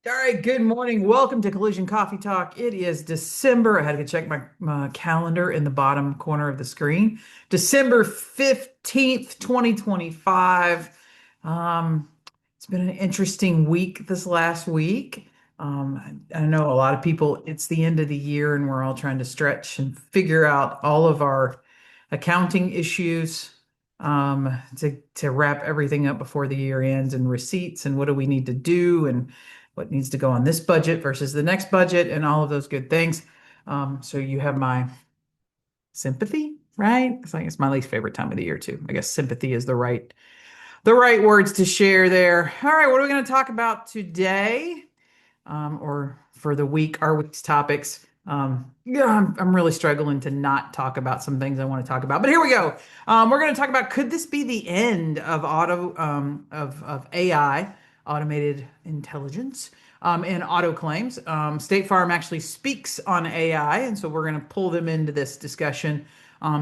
All right, good morning. Welcome to Collision Coffee Talk. It is December. I had to check my calendar in the bottom corner of the screen. December 15th, 2025. Um, it's been an interesting week this last week. I know a lot of people, it's the end of the year and we're all trying to stretch and figure out all of our accounting issues to wrap everything up before the year ends and receipts and what do we need to do and what needs to go on this budget versus the next budget and all of those good things. So you have my sympathy, right? It's my least favorite time of the year too. I guess sympathy is the right words to share there. All right, what are we going to talk about today? Or for the week, our week's topics. Yeah, I'm really struggling to not talk about some things I want to talk about, but here we go. We're going to talk about could this be the end of of AI, automated intelligence, in auto claims? State Farm actually speaks on AI, and so we're going to pull them into this discussion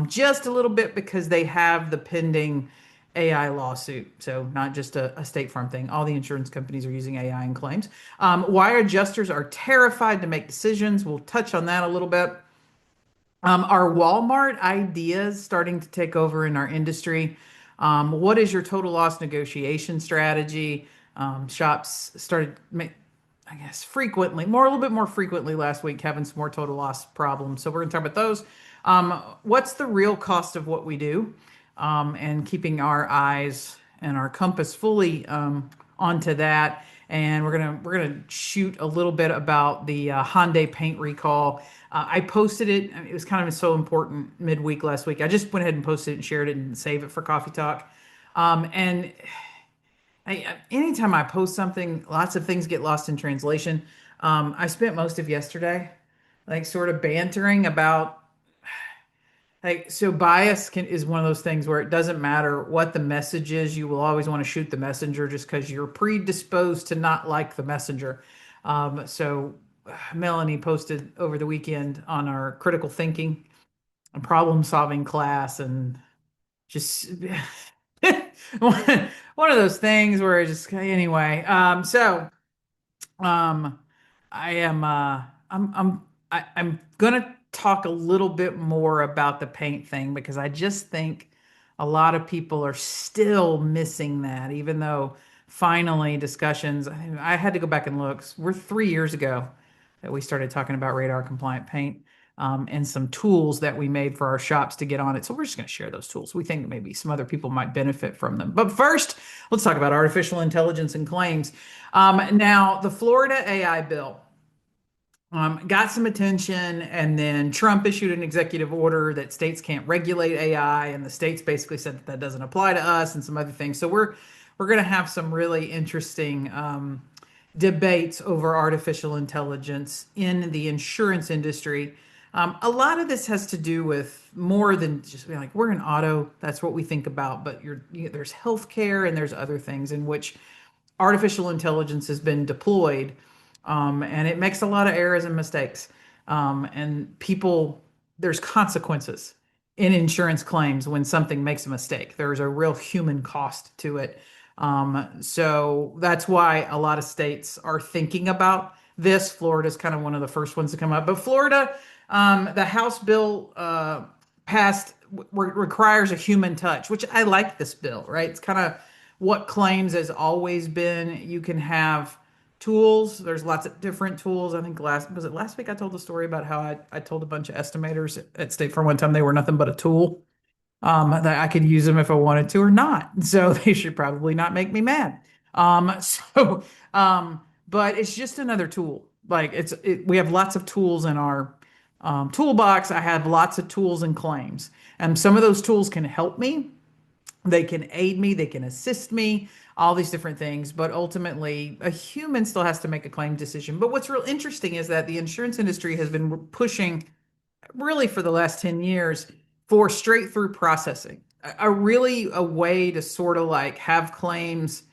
just a little bit because they have the pending AI lawsuit. So not just a State Farm thing. All the insurance companies are using AI in claims. Why adjusters are terrified to make decisions. We'll touch on that a little bit. Are Walmart ideas starting to take over in our industry? What is your total loss negotiation strategy? Shops started, I guess, frequently, a little bit more frequently last week, having some more total loss problems. So we're going to talk about those. What's the real cost of what we do? And keeping our eyes and our compass fully onto that. And we're gonna shoot a little bit about the Hyundai paint recall. I posted it. I mean, it was kind of so important midweek last week. I just went ahead and posted it and shared it and save it for Coffee Talk. And anytime I post something, lots of things get lost in translation. I spent most of yesterday like sort of bantering about so bias is one of those things where it doesn't matter what the message is, you will always want to shoot the messenger just because you're predisposed to not like the messenger. Melanie posted over the weekend on our critical thinking and problem solving class and just one of those things where it just anyway. Um, I am I'm gonna talk a little bit more about the paint thing because I just think a lot of people are still missing that, even though finally discussions, I had to go back and look. We're 3 years ago that we started talking about radar compliant paint. And some tools that we made for our shops to get on it. So we're just going to share those tools. We think maybe some other people might benefit from them. But first, let's talk about artificial intelligence and claims. Now, the Florida AI bill got some attention, and then Trump issued an executive order that states can't regulate AI, and the states basically said that that doesn't apply to us, and some other things. So we're going to have some really interesting debates over artificial intelligence in the insurance industry. A lot of this has to do with more than just being like we're in auto. That's what we think about, but there's healthcare and there's other things in which artificial intelligence has been deployed, and it makes a lot of errors and mistakes. And people, there's consequences in insurance claims when something makes a mistake. There's a real human cost to it. So that's why a lot of states are thinking about this. Florida's kind of one of the first ones to come up. But Florida, the House bill passed requires a human touch, which I like this bill, right? It's kind of what claims has always been. You can have tools. There's lots of different tools. I think last week I told the story about how I told a bunch of estimators at State Farm one time they were nothing but a tool, that I could use them if I wanted to or not. So they should probably not make me mad. So, but it's just another tool. Like we have lots of tools in our toolbox. I have lots of tools and claims, and some of those tools can help me. They can aid me, they can assist me, all these different things. But ultimately, a human still has to make a claim decision. But what's real interesting is that the insurance industry has been pushing really for the last 10 years for straight through processing, a way to sort of like have claims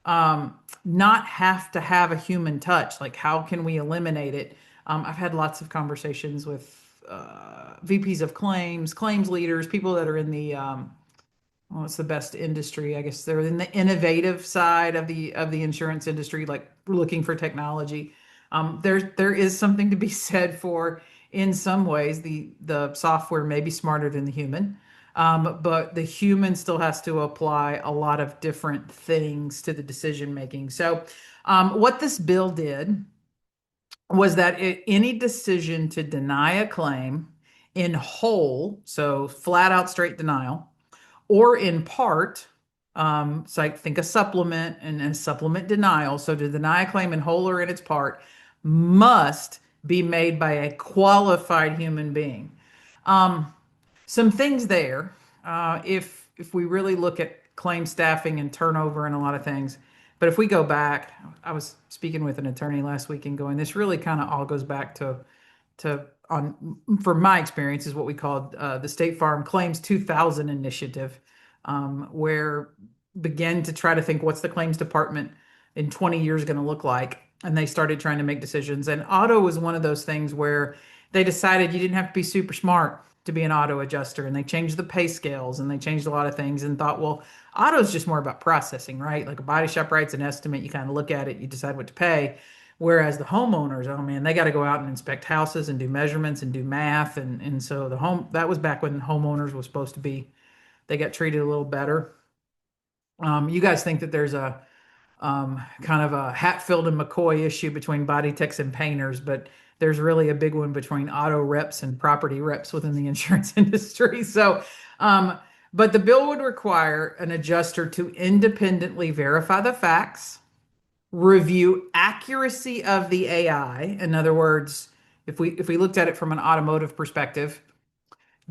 not have to have a human touch. Like, how can we eliminate it? I've had lots of conversations with VPs of claims, claims leaders, people that are in the well, it's the best industry. I guess they're in the innovative side of the insurance industry, like looking for technology. There is something to be said for, in some ways, the software may be smarter than the human, but the human still has to apply a lot of different things to the decision making. So, what this bill did was that any decision to deny a claim in whole, so flat out straight denial, or in part, so I think a supplement and a supplement denial. So to deny a claim in whole or in its part must be made by a qualified human being. Um, some things there. If we really look at claim staffing and turnover and a lot of things, but if we go back, I was speaking with an attorney last week and going, this really kind of all goes back to on from my experience is what we called the State Farm Claims 2000 initiative, where began to try to think what's the claims department in 20 years going to look like, and they started trying to make decisions. And auto was one of those things where they decided you didn't have to be super smart to be an auto adjuster, and they changed the pay scales and they changed a lot of things and thought, well, auto is just more about processing, right? Like a body shop writes an estimate, you kind of look at it, you decide what to pay. Whereas the homeowners, oh man, they got to go out and inspect houses and do measurements and do math. And so the home, that was back when homeowners was supposed to be, they got treated a little better. You guys think that there's a kind of a Hatfield and McCoy issue between body techs and painters, but there's really a big one between auto reps and property reps within the insurance industry. So, but the bill would require an adjuster to independently verify the facts, review accuracy of the AI. In other words, if we looked at it from an automotive perspective,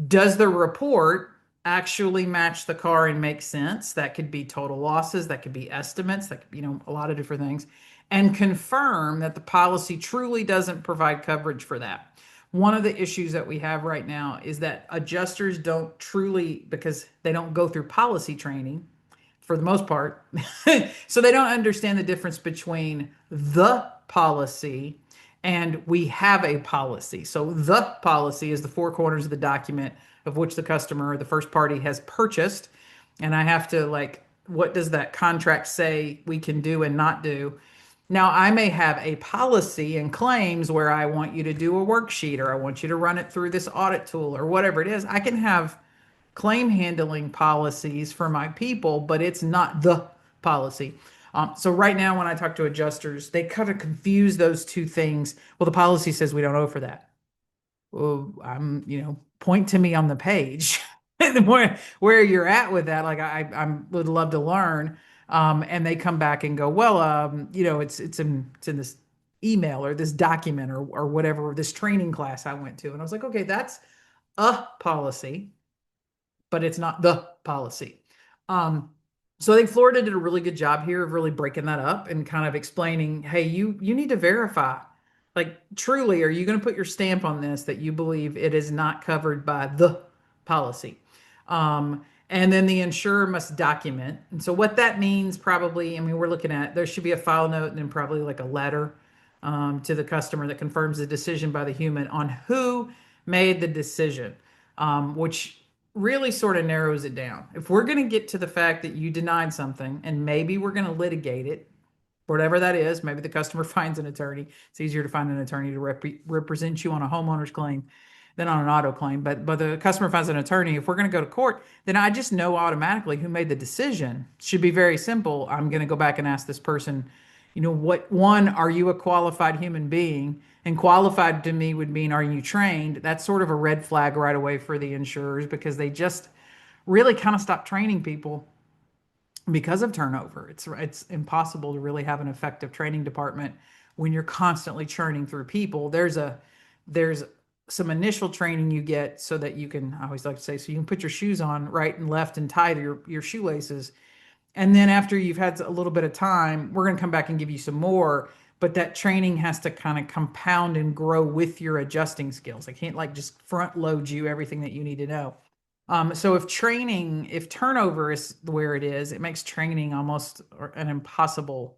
does the report actually match the car and make sense? That could be total losses, that could be estimates, that could be, a lot of different things, and confirm that the policy truly doesn't provide coverage for that. One of the issues that we have right now is that adjusters don't truly, because they don't go through policy training for the most part. So they don't understand the difference between the policy and we have a policy. So the policy is the four corners of the document of which the customer or the first party has purchased. And I have to, like, what does that contract say we can do and not do? Now, I may have a policy and claims where I want you to do a worksheet or I want you to run it through this audit tool or whatever it is. I can have claim handling policies for my people, but it's not the policy. So right now, when I talk to adjusters, they kind of confuse those two things. Well, the policy says we don't owe for that. Well, point to me on the page where you're at with that. Like I would love to learn. And they come back and go, well, it's in this email or this document or whatever, this training class I went to. And I was like, okay, that's a policy, but it's not the policy. Um, so I think Florida did a really good job here of really breaking that up and kind of explaining, hey, you need to verify. Like, truly, are you going to put your stamp on this that you believe it is not covered by the policy? And then the insurer must document. And so what that means probably, I mean, we're looking at there should be a file note and then probably like a letter to the customer that confirms the decision by the human on who made the decision, which really sort of narrows it down. If we're going to get to the fact that you denied something and maybe we're going to litigate it, whatever that is, maybe the customer finds an attorney. It's easier to find an attorney to represent you on a homeowner's claim than on an auto claim. But the customer finds an attorney. If we're going to go to court, then I just know automatically who made the decision. Should be very simple. I'm going to go back and ask this person, what one, are you a qualified human being? And qualified to me would mean, are you trained? That's sort of a red flag right away for the insurers because they just really kind of stop training people because of turnover. It's impossible to really have an effective training department when you're constantly churning through people. There's some initial training you get so that you can, I always like to say, so you can put your shoes on right and left and tie your shoelaces. And then after you've had a little bit of time, we're going to come back and give you some more. But that training has to kind of compound and grow with your adjusting skills. I can't like just front load you everything that you need to know. So if turnover is where it is, it makes training almost an impossible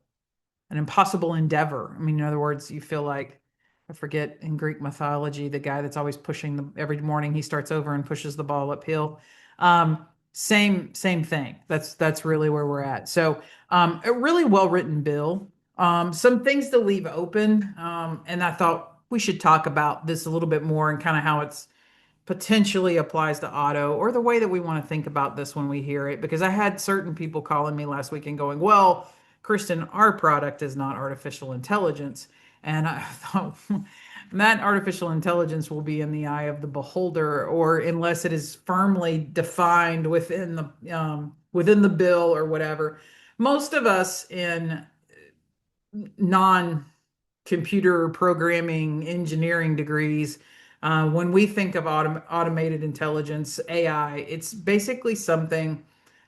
endeavor. I mean, in other words, you feel like, I forget in Greek mythology, the guy that's always pushing every morning he starts over and pushes the ball uphill. Same thing. That's really where we're at. So, a really well written bill. Some things to leave open. And I thought we should talk about this a little bit more and kind of how it's potentially applies to auto or the way that we want to think about this when we hear it. Because I had certain people calling me last week and going, "Well, Kristen, our product is not artificial intelligence." And I thought that artificial intelligence will be in the eye of the beholder, or unless it is firmly defined within the bill or whatever. Most of us in non computer programming engineering degrees, when we think of automated intelligence, AI, it's basically something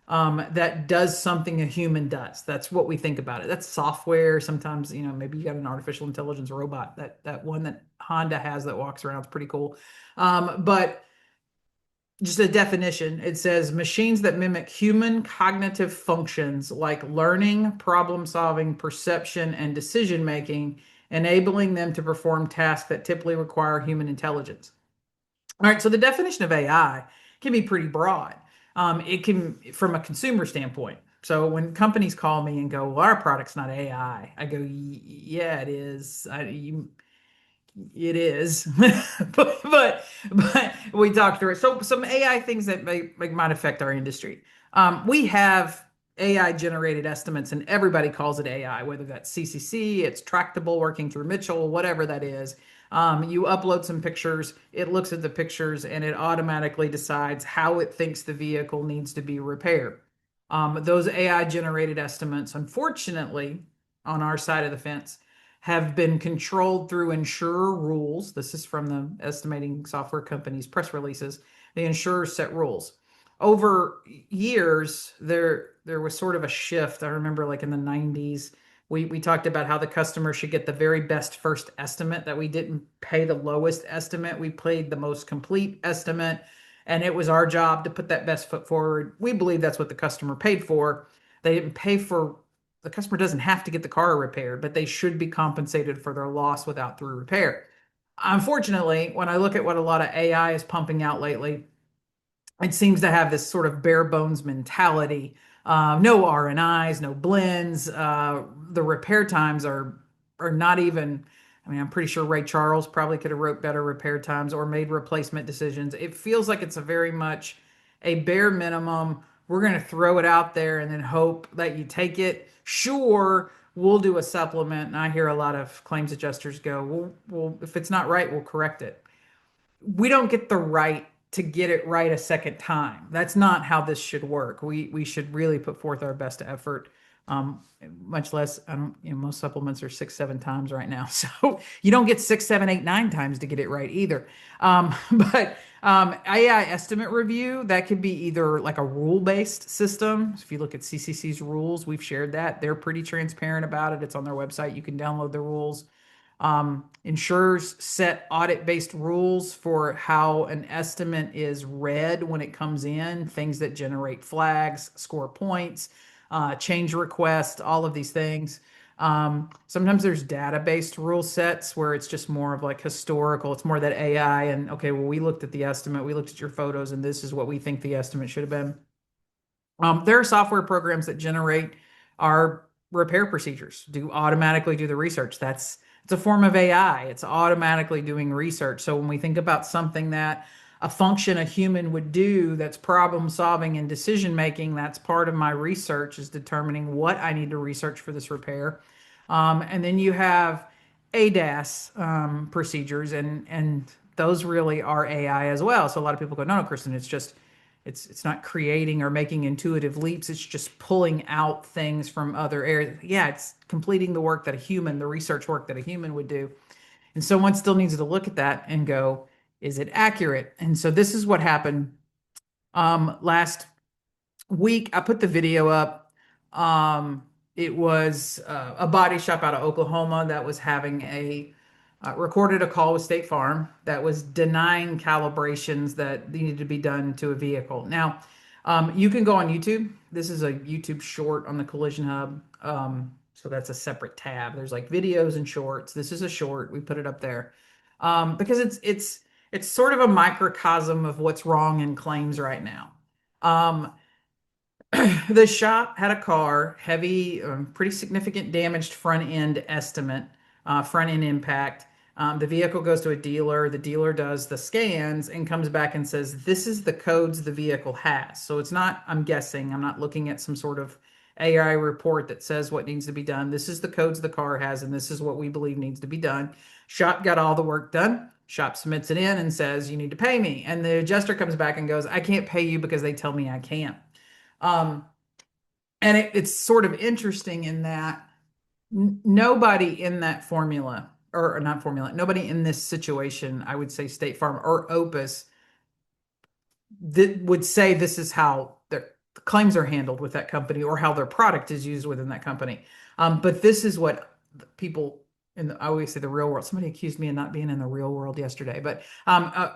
that does something a human does. That's what we think about it. That's software. Sometimes, maybe you got an artificial intelligence robot. That one that Honda has that walks around is pretty cool. But just a definition, it says machines that mimic human cognitive functions like learning, problem solving, perception, and decision making, enabling them to perform tasks that typically require human intelligence. All right, so the definition of AI can be pretty broad. It can, from a consumer standpoint. So when companies call me and go, "Well, our product's not AI," I go, "Yeah, it is. It is," but we talked through it. So some AI things that might affect our industry. We have AI generated estimates, and everybody calls it AI, whether that's CCC, it's tractable working through Mitchell, whatever that is. You upload some pictures, it looks at the pictures, and it automatically decides how it thinks the vehicle needs to be repaired. Those AI generated estimates, unfortunately, on our side of the fence, have been controlled through insurer rules. This is from the estimating software company's press releases. The insurers set rules. Over years, there was sort of a shift. I remember like in the 90s, we talked about how the customer should get the very best first estimate, that we didn't pay the lowest estimate. We paid the most complete estimate, and it was our job to put that best foot forward. We believe that's what the customer paid for. They didn't pay for The customer doesn't have to get the car repaired, but they should be compensated for their loss without through repair. Unfortunately, when I look at what a lot of AI is pumping out lately, it seems to have this sort of bare bones mentality. No R&Is, no blends. The repair times are not even. I mean, I'm pretty sure Ray Charles probably could have wrote better repair times or made replacement decisions. It feels like it's a very much a bare minimum. We're going to throw it out there and then hope that you take it. Sure, we'll do a supplement. And I hear a lot of claims adjusters go, well, if it's not right, we'll correct it. We don't get the right to get it right a second time. That's not how this should work. We should really put forth our best effort. Much less, I don't, most supplements are 6, 7 times right now. So you don't get 6, 7, 8, 9 times to get it right either. But AI estimate review, that could be either like a rule-based system. If you look at CCC's rules, we've shared that. They're pretty transparent about it. It's on their website. You can download the rules. Insurers set audit-based rules for how an estimate is read when it comes in, things that generate flags, score points, change requests, all of these things. Sometimes there's data-based rule sets where it's just more of like historical. It's more that AI and, okay, well, we looked at the estimate, we looked at your photos, and this is what we think the estimate should have been. There are software programs that generate our repair procedures, automatically do the research. It's a form of AI. It's automatically doing research. So when we think about something that a function a human would do, that's problem solving and decision making, that's part of my research, is determining what I need to research for this repair. And then you have ADAS procedures, and those really are AI as well. So a lot of people go, "No, no, Kristen, it's not creating or making intuitive leaps. It's just pulling out things from other areas." Yeah, it's completing the research work that a human would do. And so one still needs to look at that and go, is it accurate? And so this is what happened last week. I put the video up. It was a body shop out of Oklahoma that was having recorded a call with State Farm that was denying calibrations that needed to be done to a vehicle. Now, you can go on YouTube. This is a YouTube short on the Collision Hub. So that's a separate tab. There's like videos and shorts. This is a short. We put it up there because it's sort of a microcosm of what's wrong in claims right now. Um, the shop had a car, heavy, pretty significant damaged front end estimate, front end impact. The vehicle goes to a dealer. The dealer does the scans and comes back and says, "This is the codes the vehicle has." So it's not, I'm guessing, I'm not looking at some sort of AI report that says what needs to be done. This is the codes the car has, and this is what we believe needs to be done. Shop got all the work done. Shop submits it in and says, "You need to pay me." And the adjuster comes back and goes, "I can't pay you because they tell me I can't." Um, and it's sort of interesting in that nobody in that formula, or not formula, nobody in this situation, I would say State Farm or Opus, that would say this is how their claims are handled with that company or how their product is used within that company. But this is what people in I always say the real world. Somebody accused me of not being in the real world yesterday, but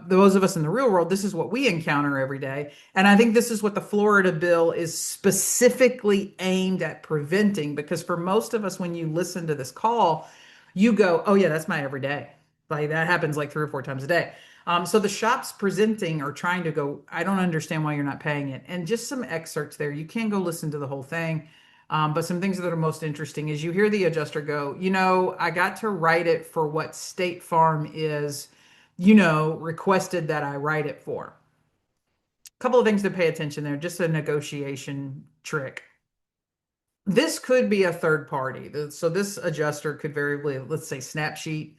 those of us in the real world, this is what we encounter every day. And I think this is what the Florida bill is specifically aimed at preventing, because for most of us, when you listen to this call, you go, "Oh yeah, that's my everyday." Like that happens like 3 or 4 times a day. So the shops presenting are trying to go, "I don't understand why you're not paying it." And just some excerpts there. You can go listen to the whole thing. But some things that are most interesting is you hear the adjuster go, "I got to write it for what State Farm is, requested that I write it for." A couple of things to pay attention there, just a negotiation trick. This could be a third party. So this adjuster could variably, let's say, Snapsheet,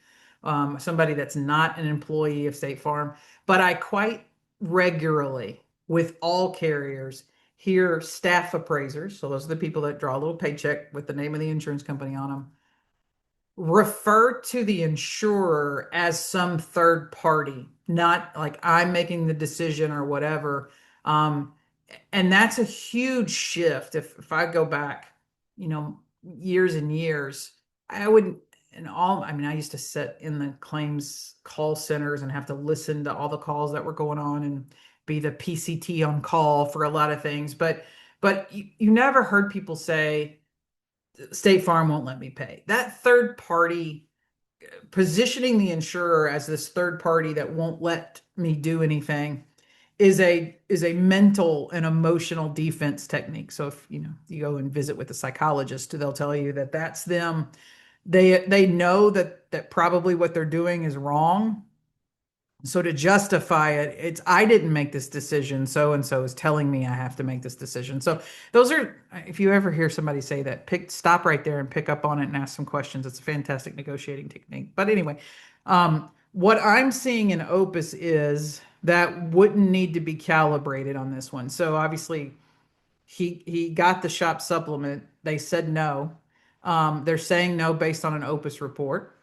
somebody that's not an employee of State Farm. But I quite regularly, with all carriers, hear staff appraisers. So those are the people that draw a little paycheck with the name of the insurance company on them, refer to the insurer as some third party, not like I'm making the decision or whatever. Um, and that's a huge shift. If I go back, years and years, I wouldn't, and all, I mean, I used to sit in the claims call centers and have to listen to all the calls that were going on and be the PCT on call for a lot of things. But you never heard people say, State Farm won't let me pay. That third party, positioning the insurer as this third party that won't let me do anything, is a mental and emotional defense technique. So if you go and visit with a psychologist, they'll tell you that that's them. They know that probably what they're doing is wrong. So to justify it, it's, "I didn't make this decision. So and so is telling me I have to make this decision." So those are, if you ever hear somebody say that, stop right there and pick up on it and ask some questions. It's a fantastic negotiating technique. But anyway, what I'm seeing in Opus is that wouldn't need to be calibrated on this one. So obviously he got the shop supplement. They said no. They're saying no based on an Opus report.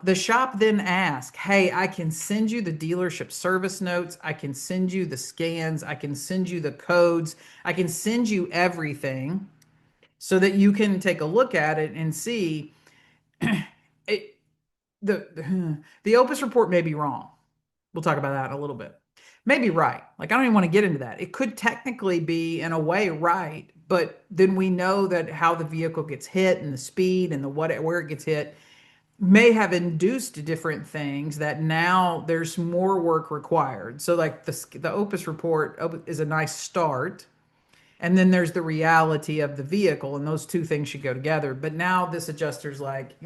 The shop then asked, "Hey, I can send you the dealership service notes. I can send you the scans. I can send you the codes. I can send you everything so that you can take a look at it and see." it, the Opus report may be wrong. We'll talk about that in a little bit. Maybe right. Like, I don't even want to get into that. It could technically be, in a way, right, but then we know that how the vehicle gets hit and the speed and the where it gets hit may have induced different things that now there's more work required. So like the Opus report is a nice start, and then there's the reality of the vehicle, and those two things should go together. But now this adjuster's like,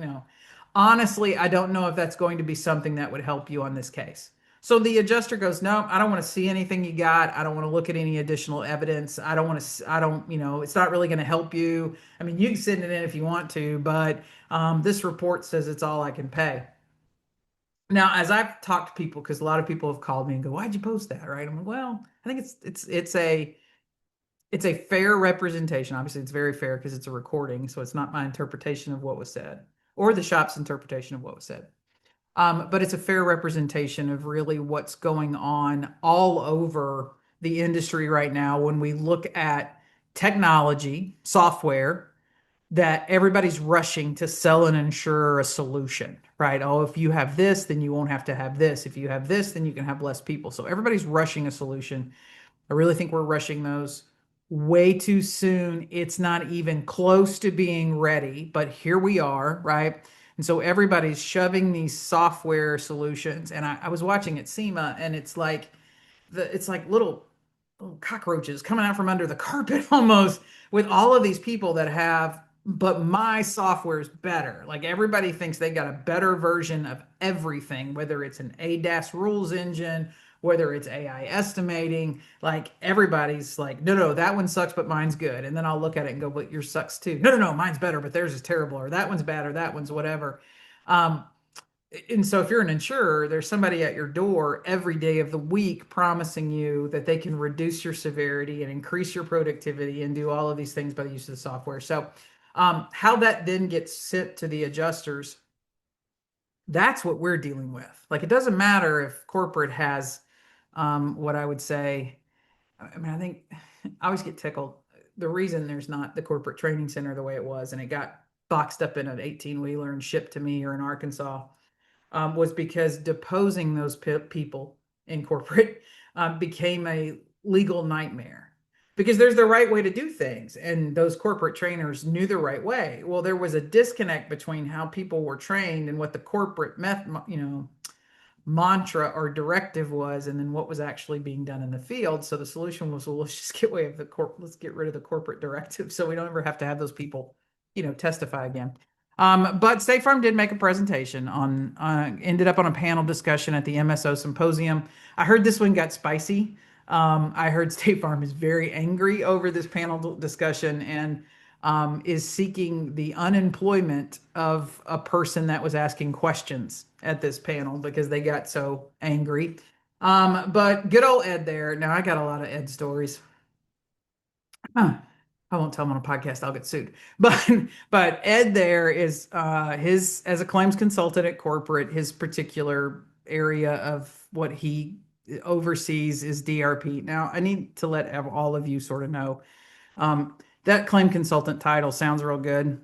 honestly, I don't know if that's going to be something that would help you on this case. So the adjuster goes, "No, I don't want to see anything you got. I don't want to look at any additional evidence. I don't want to, I don't, it's not really going to help you. I mean, you can send it in if you want to, but this report says it's all I can pay." Now, as I've talked to people, because a lot of people have called me and go, "Why'd you post that?" Right? I'm like, "Well, I think it's a fair representation. Obviously, it's very fair because it's a recording, so it's not my interpretation of what was said or the shop's interpretation of what was said. But it's a fair representation of really what's going on all over the industry right now when we look at technology, software, that everybody's rushing to sell and insure a solution, right? "Oh, if you have this, then you won't have to have this. If you have this, then you can have less people." So everybody's rushing a solution. I really think we're rushing those way too soon. It's not even close to being ready, but here we are, right? And so everybody's shoving these software solutions. And I was watching at SEMA, and it's like little cockroaches coming out from under the carpet almost with all of these people that have, but my software is better. Like everybody thinks they got a better version of everything, whether it's an ADAS rules engine, whether it's AI estimating. Like everybody's like, no, no, that one sucks, but mine's good. And then I'll look at it and go, but yours sucks too. No, no, no, mine's better, but theirs is terrible, or that one's bad, or that one's whatever. Um, and so if you're an insurer, there's somebody at your door every day of the week promising you that they can reduce your severity and increase your productivity and do all of these things by the use of the software. So how that then gets sent to the adjusters, that's what we're dealing with. Like it doesn't matter if corporate has what I would say. I mean, I think I always get tickled. The reason there's not the corporate training center the way it was, and it got boxed up in an 18 wheeler and shipped to me here in Arkansas, was because deposing those people in corporate became a legal nightmare because there's the right way to do things and those corporate trainers knew the right way. Well, there was a disconnect between how people were trained and what the corporate mantra or directive was, and then what was actually being done in the field. So the solution was, well, let's just let's get rid of the corporate directive so we don't ever have to have those people, testify again. But State Farm did make a presentation on, ended up on a panel discussion at the MSO symposium. I heard this one got spicy. I heard State Farm is very angry over this panel discussion and is seeking the unemployment of a person that was asking questions at this panel because they got so angry. But good old Ed there. Now I got a lot of Ed stories. Huh. I won't tell them on a podcast. I'll get sued. But Ed there is his as a claims consultant at corporate. His particular area of what he oversees is DRP. Now I need to let all of you sort of know that claim consultant title sounds real good,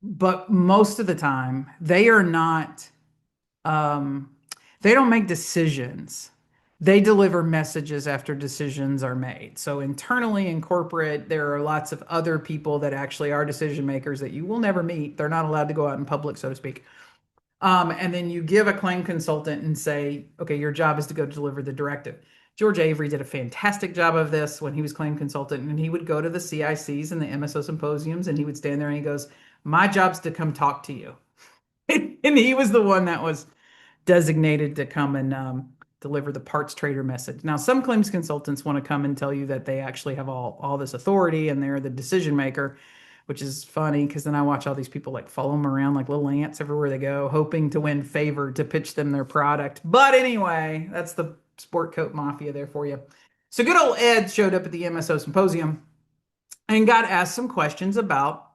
but most of the time they are not. Um, they don't make decisions. They deliver messages after decisions are made. So internally in corporate, there are lots of other people that actually are decision makers that you will never meet. They're not allowed to go out in public, so to speak. And then you give a claim consultant and say, okay, your job is to go deliver the directive. George Avery did a fantastic job of this when he was claim consultant, and he would go to the CICs and the MSO symposiums, and he would stand there and he goes, my job's to come talk to you. And he was the one that was designated to come and deliver the parts trader message. Now, some claims consultants want to come and tell you that they actually have all this authority and they're the decision maker, which is funny because then I watch all these people like follow them around like little ants everywhere they go, hoping to win favor to pitch them their product. But anyway, that's the sport coat mafia there for you. So good old Ed showed up at the MSO symposium and got asked some questions about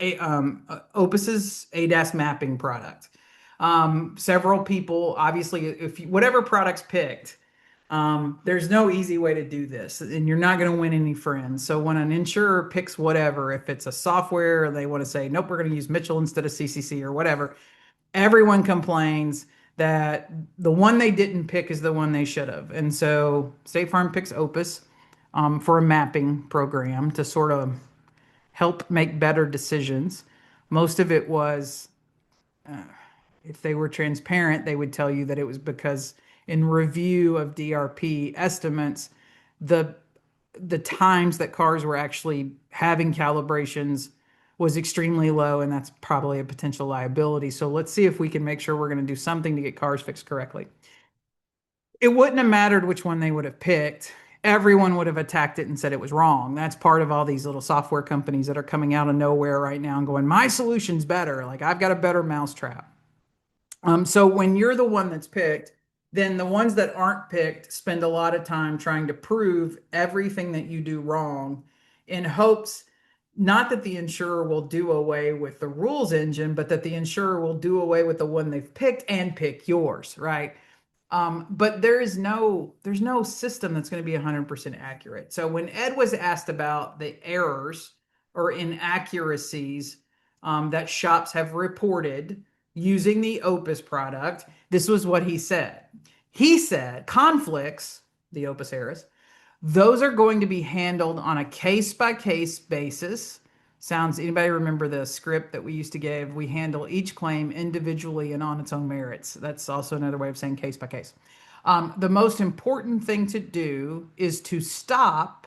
Opus's ADAS mapping product. Several people, obviously, whatever product's picked, there's no easy way to do this, and you're not going to win any friends. So when an insurer picks whatever, if it's a software, they want to say, nope, we're going to use Mitchell instead of CCC or whatever, everyone complains that the one they didn't pick is the one they should have. And so State Farm picks Opus for a mapping program to sort of help make better decisions. Most of it was, if they were transparent, they would tell you that it was because in review of DRP estimates, the the times that cars were actually having calibrations was extremely low, and that's probably a potential liability. So let's see if we can make sure we're going to do something to get cars fixed correctly. It wouldn't have mattered which one they would have picked. Everyone would have attacked it and said it was wrong. That's part of all these little software companies that are coming out of nowhere right now and going, my solution's better. Like, I've got a better mousetrap. So when you're the one that's picked, then the ones that aren't picked spend a lot of time trying to prove everything that you do wrong in hopes not that the insurer will do away with the rules engine, but that the insurer will do away with the one they've picked and pick yours, right? But there's no system that's going to be 100% accurate. So when Ed was asked about the errors or inaccuracies that shops have reported using the Opus product, this was what he said. He said conflicts, the Opus errors, those are going to be handled on a case-by-case basis. Anybody remember the script that we used to give? We handle each claim individually and on its own merits. That's also another way of saying case by case. The most important thing to do is to stop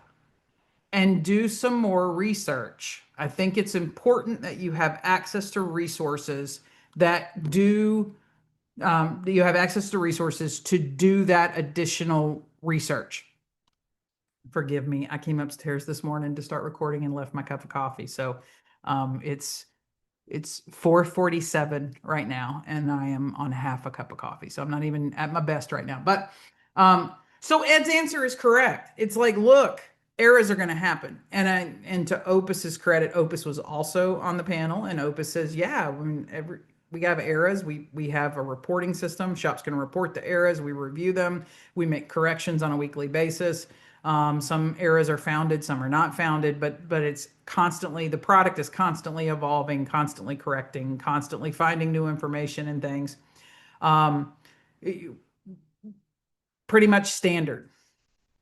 and do some more research. I think it's important that you have access to resources that do, you have access to resources to do that additional research. Forgive me. I came upstairs this morning to start recording and left my cup of coffee. So it's 4:47 right now, and I am on half a cup of coffee. So I'm not even at my best right now. But so Ed's answer is correct. It's like, look, errors are going to happen. And to Opus's credit, Opus was also on the panel, and Opus says, yeah, when we have errors, we have a reporting system. Shop's going to report the errors. We review them. We make corrections on a weekly basis. Some errors are founded, some are not founded, but it's constantly, the product is constantly evolving, constantly correcting, constantly finding new information and things. Um, Pretty much standard.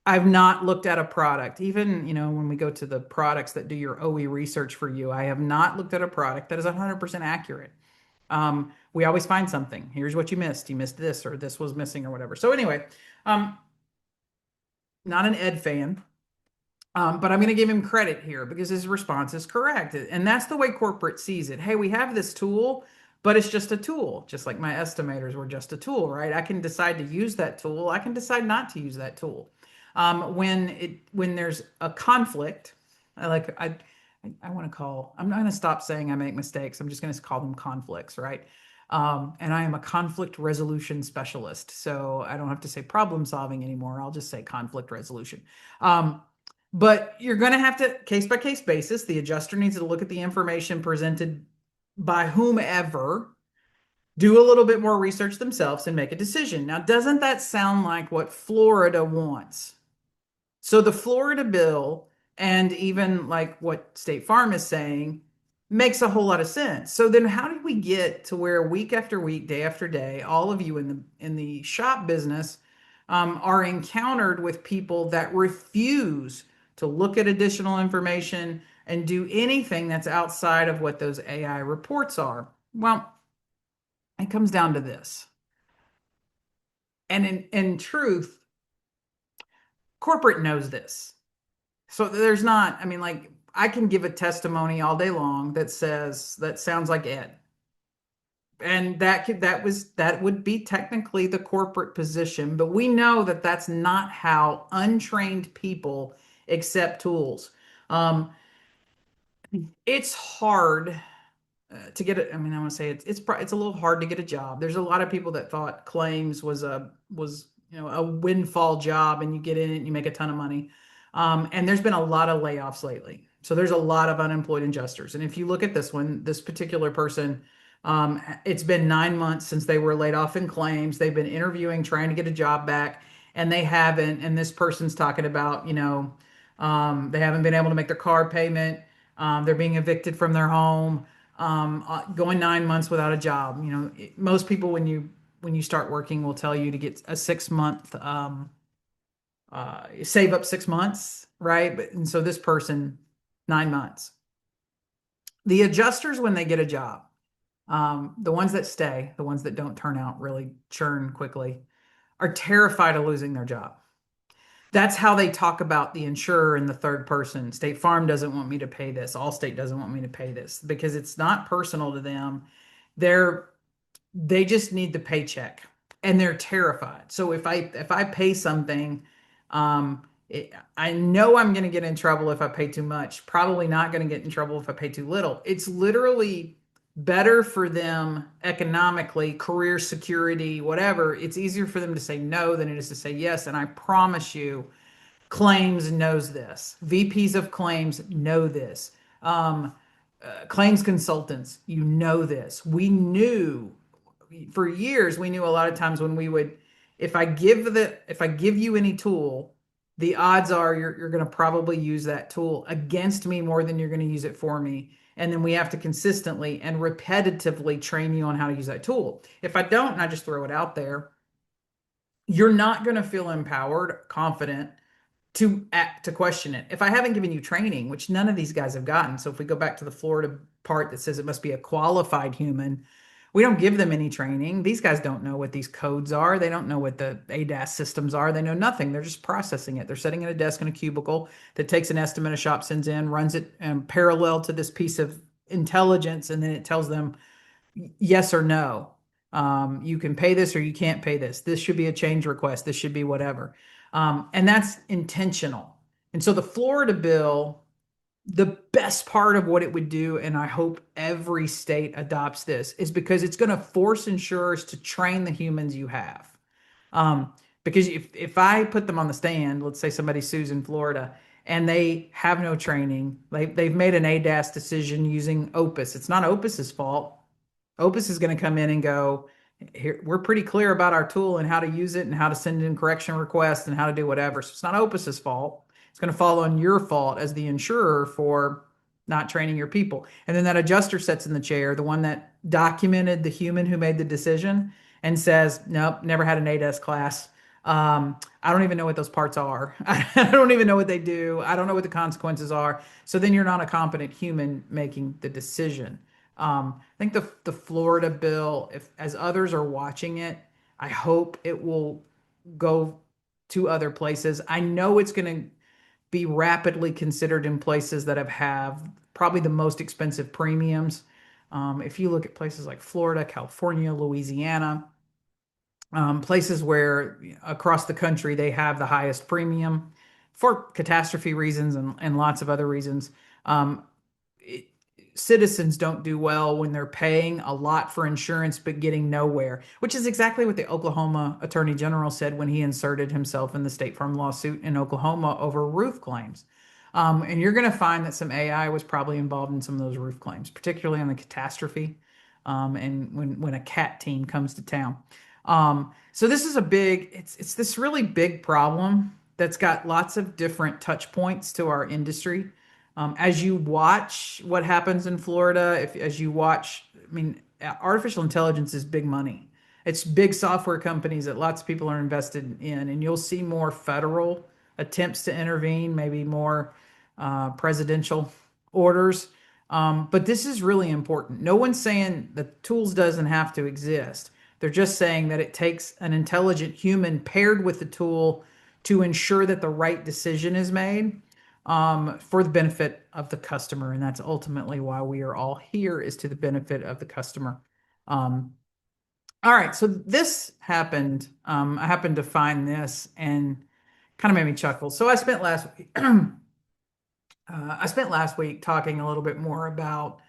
I've not looked at a product, even, when we go to the products that do your OE research for you, I have not looked at a product that is 100% accurate. We always find something. Here's what you missed. You missed this, or this was missing, or whatever. So anyway, um, not an Ed fan. But I'm going to give him credit here because his response is correct. And that's the way corporate sees it. Hey, we have this tool, but it's just a tool, just like my estimators were just a tool, right? I can decide to use that tool. I can decide not to use that tool. When there's a conflict, I want to call, I'm not going to stop saying I make mistakes. I'm just going to call them conflicts, right? And I am a conflict resolution specialist. So I don't have to say problem solving anymore. I'll just say conflict resolution. But you're going to have to, case by case basis, the adjuster needs to look at the information presented by whomever, do a little bit more research themselves, and make a decision. Now, doesn't that sound like what Florida wants? So the Florida bill, and even like what State Farm is saying, makes a whole lot of sense. So then how did we get to where week after week, day after day, all of you in the shop business are encountered with people that refuse to look at additional information and do anything that's outside of what those AI reports are? Well, it comes down to this. And in truth, corporate knows this. So there's not, I mean, like, I can give a testimony all day long that says that sounds like Ed. And that would be technically the corporate position, but we know that that's not how untrained people accept tools. Um, it's hard to get it. I mean, I want to say it's a little hard to get a job. There's a lot of people that thought claims was a windfall job, and you get in it and you make a ton of money. And there's been a lot of layoffs lately, so there's a lot of unemployed adjusters. And if you look at this particular person, it's been 9 months since they were laid off in claims. They've been interviewing, trying to get a job back, and they haven't. And this person's talking about, they haven't been able to make their car payment. They're being evicted from their home, going 9 months without a job. Most people, when you start working, will tell you to get a 6 month, save up 6 months, right? And so this person, 9 months. The adjusters, when they get a job, the ones that stay, the ones that don't turn out, really churn quickly, are terrified of losing their job. That's how they talk about the insurer in the third person. State Farm doesn't want me to pay this. Allstate doesn't want me to pay this, because it's not personal to them. They just need the paycheck, and they're terrified. So if I pay something, I know I'm going to get in trouble if I pay too much. Probably not going to get in trouble if I pay too little. It's literally better for them economically, career security, whatever. It's easier for them to say no than it is to say yes. And I promise you, claims knows this. VPs of claims know this. Claims consultants, you know this. We knew for years, we knew a lot of times when we would, if I give you any tool, the odds are you're going to probably use that tool against me more than you're going to use it for me. And then we have to consistently and repetitively train you on how to use that tool. If I don't, and I just throw it out there, you're not going to feel empowered, confident to question it. If I haven't given you training, which none of these guys have gotten. So if we go back to the Florida part that says it must be a qualified human, We don't give them any training. These guys don't know what these codes are. They don't know what the ADAS systems are. They know nothing. They're just processing it. They're sitting at a desk in a cubicle that takes an estimate a shop sends in, runs it parallel to this piece of intelligence, and then it tells them yes or no. You can pay this or you can't pay this. This should be a change request. This should be whatever. And that's intentional. And so the Florida bill, the best part of what it would do, and I hope every state adopts this, is because it's going to force insurers to train the humans you have. Um, because if I put them on the stand, let's say somebody sues in Florida and they have no training, they've made an ADAS decision using Opus. It's not Opus's fault. Opus is going to come in and go, here, we're pretty clear about our tool and how to use it and how to send in correction requests and how to do whatever. So it's not Opus's fault. It's going to fall on your fault as the insurer for not training your people. And then that adjuster sits in the chair, the one that documented the human who made the decision, and says, nope, never had an ADAS class. I don't even know what those parts are. I don't even know what they do. I don't know what the consequences are. So then you're not a competent human making the decision. I think the Florida bill, if as others are watching it, I hope it will go to other places. I know it's going to be rapidly considered in places that have probably the most expensive premiums. If you look at places like Florida, California, Louisiana, places where across the country they have the highest premium for catastrophe reasons and lots of other reasons. Um, it, Citizens don't do well when they're paying a lot for insurance but getting nowhere, which is exactly what the Oklahoma Attorney General said when he inserted himself in the State Farm lawsuit in Oklahoma over roof claims. And you're going to find that some AI was probably involved in some of those roof claims, particularly on the catastrophe, and when a cat team comes to town. So this is it's this really big problem that's got lots of different touch points to our industry. As you watch what happens in Florida, if as you watch, I mean, artificial intelligence is big money. It's big software companies that lots of people are invested in, and you'll see more federal attempts to intervene, maybe more presidential orders. But this is really important. No one's saying the tools doesn't have to exist. They're just saying that it takes an intelligent human paired with the tool to ensure that the right decision is made for the benefit of the customer. And that's ultimately why we are all here, is to the benefit of the customer. Um, all right, so this happened. I happened to find this and kind of made me chuckle. So I spent last week, I spent last week talking a little bit more about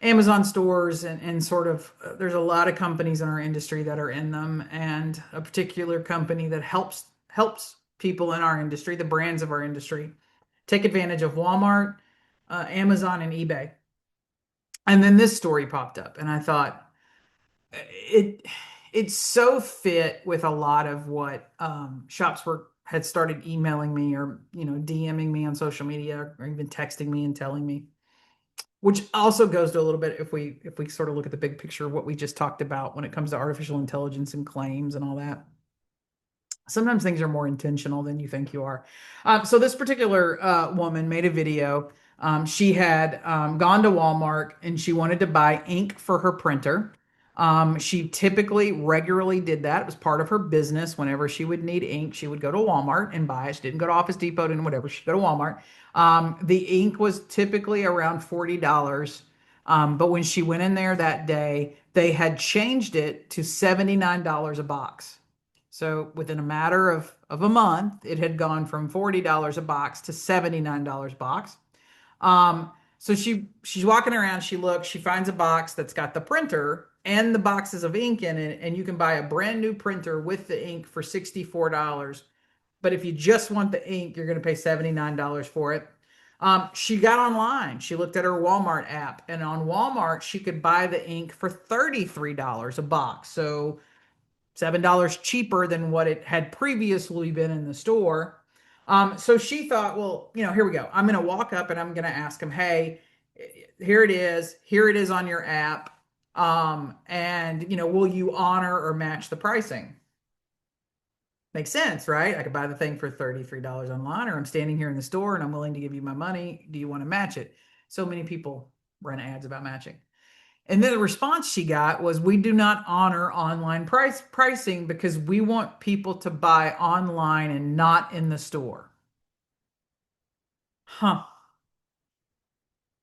Amazon stores and sort of there's a lot of companies in our industry that are in them, and a particular company that helps people in our industry, the brands of our industry, take advantage of Walmart, Amazon, and eBay. And then this story popped up, and I thought it it's so fit with a lot of what shops were had started emailing me or DMing me on social media or even texting me and telling me, which also goes to a little bit if we sort of look at the big picture of what we just talked about when it comes to artificial intelligence and claims and all that. Sometimes things are more intentional than you think you are. So this particular woman made a video. She had gone to Walmart and she wanted to buy ink for her printer. She typically regularly did that. It was part of her business. Whenever she would need ink, she would go to Walmart and buy it. She didn't go to Office Depot and whatever. She'd go to Walmart. The ink was typically around $40. But when she went in there that day, they had changed it to $79 a box. So within a matter of a month, it had gone from $40 a box to $79 a box. So she's walking around, she looks, she finds a box that's got the printer and the boxes of ink in it, and you can buy a brand new printer with the ink for $64. But if you just want the ink, you're going to pay $79 for it. She got online. She looked at her Walmart app, and on Walmart, she could buy the ink for $33 a box. So $7 cheaper than what it had previously been in the store. So she thought, well, here we go. I'm going to walk up and I'm going to ask him, hey, here it is. Here it is on your app. And, will you honor or match the pricing? Makes sense, right? I could buy the thing for $33 online, or I'm standing here in the store and I'm willing to give you my money. Do you want to match it? So many people run ads about matching. And then the response she got was, "We do not honor online pricing because we want people to buy online and not in the store." Huh.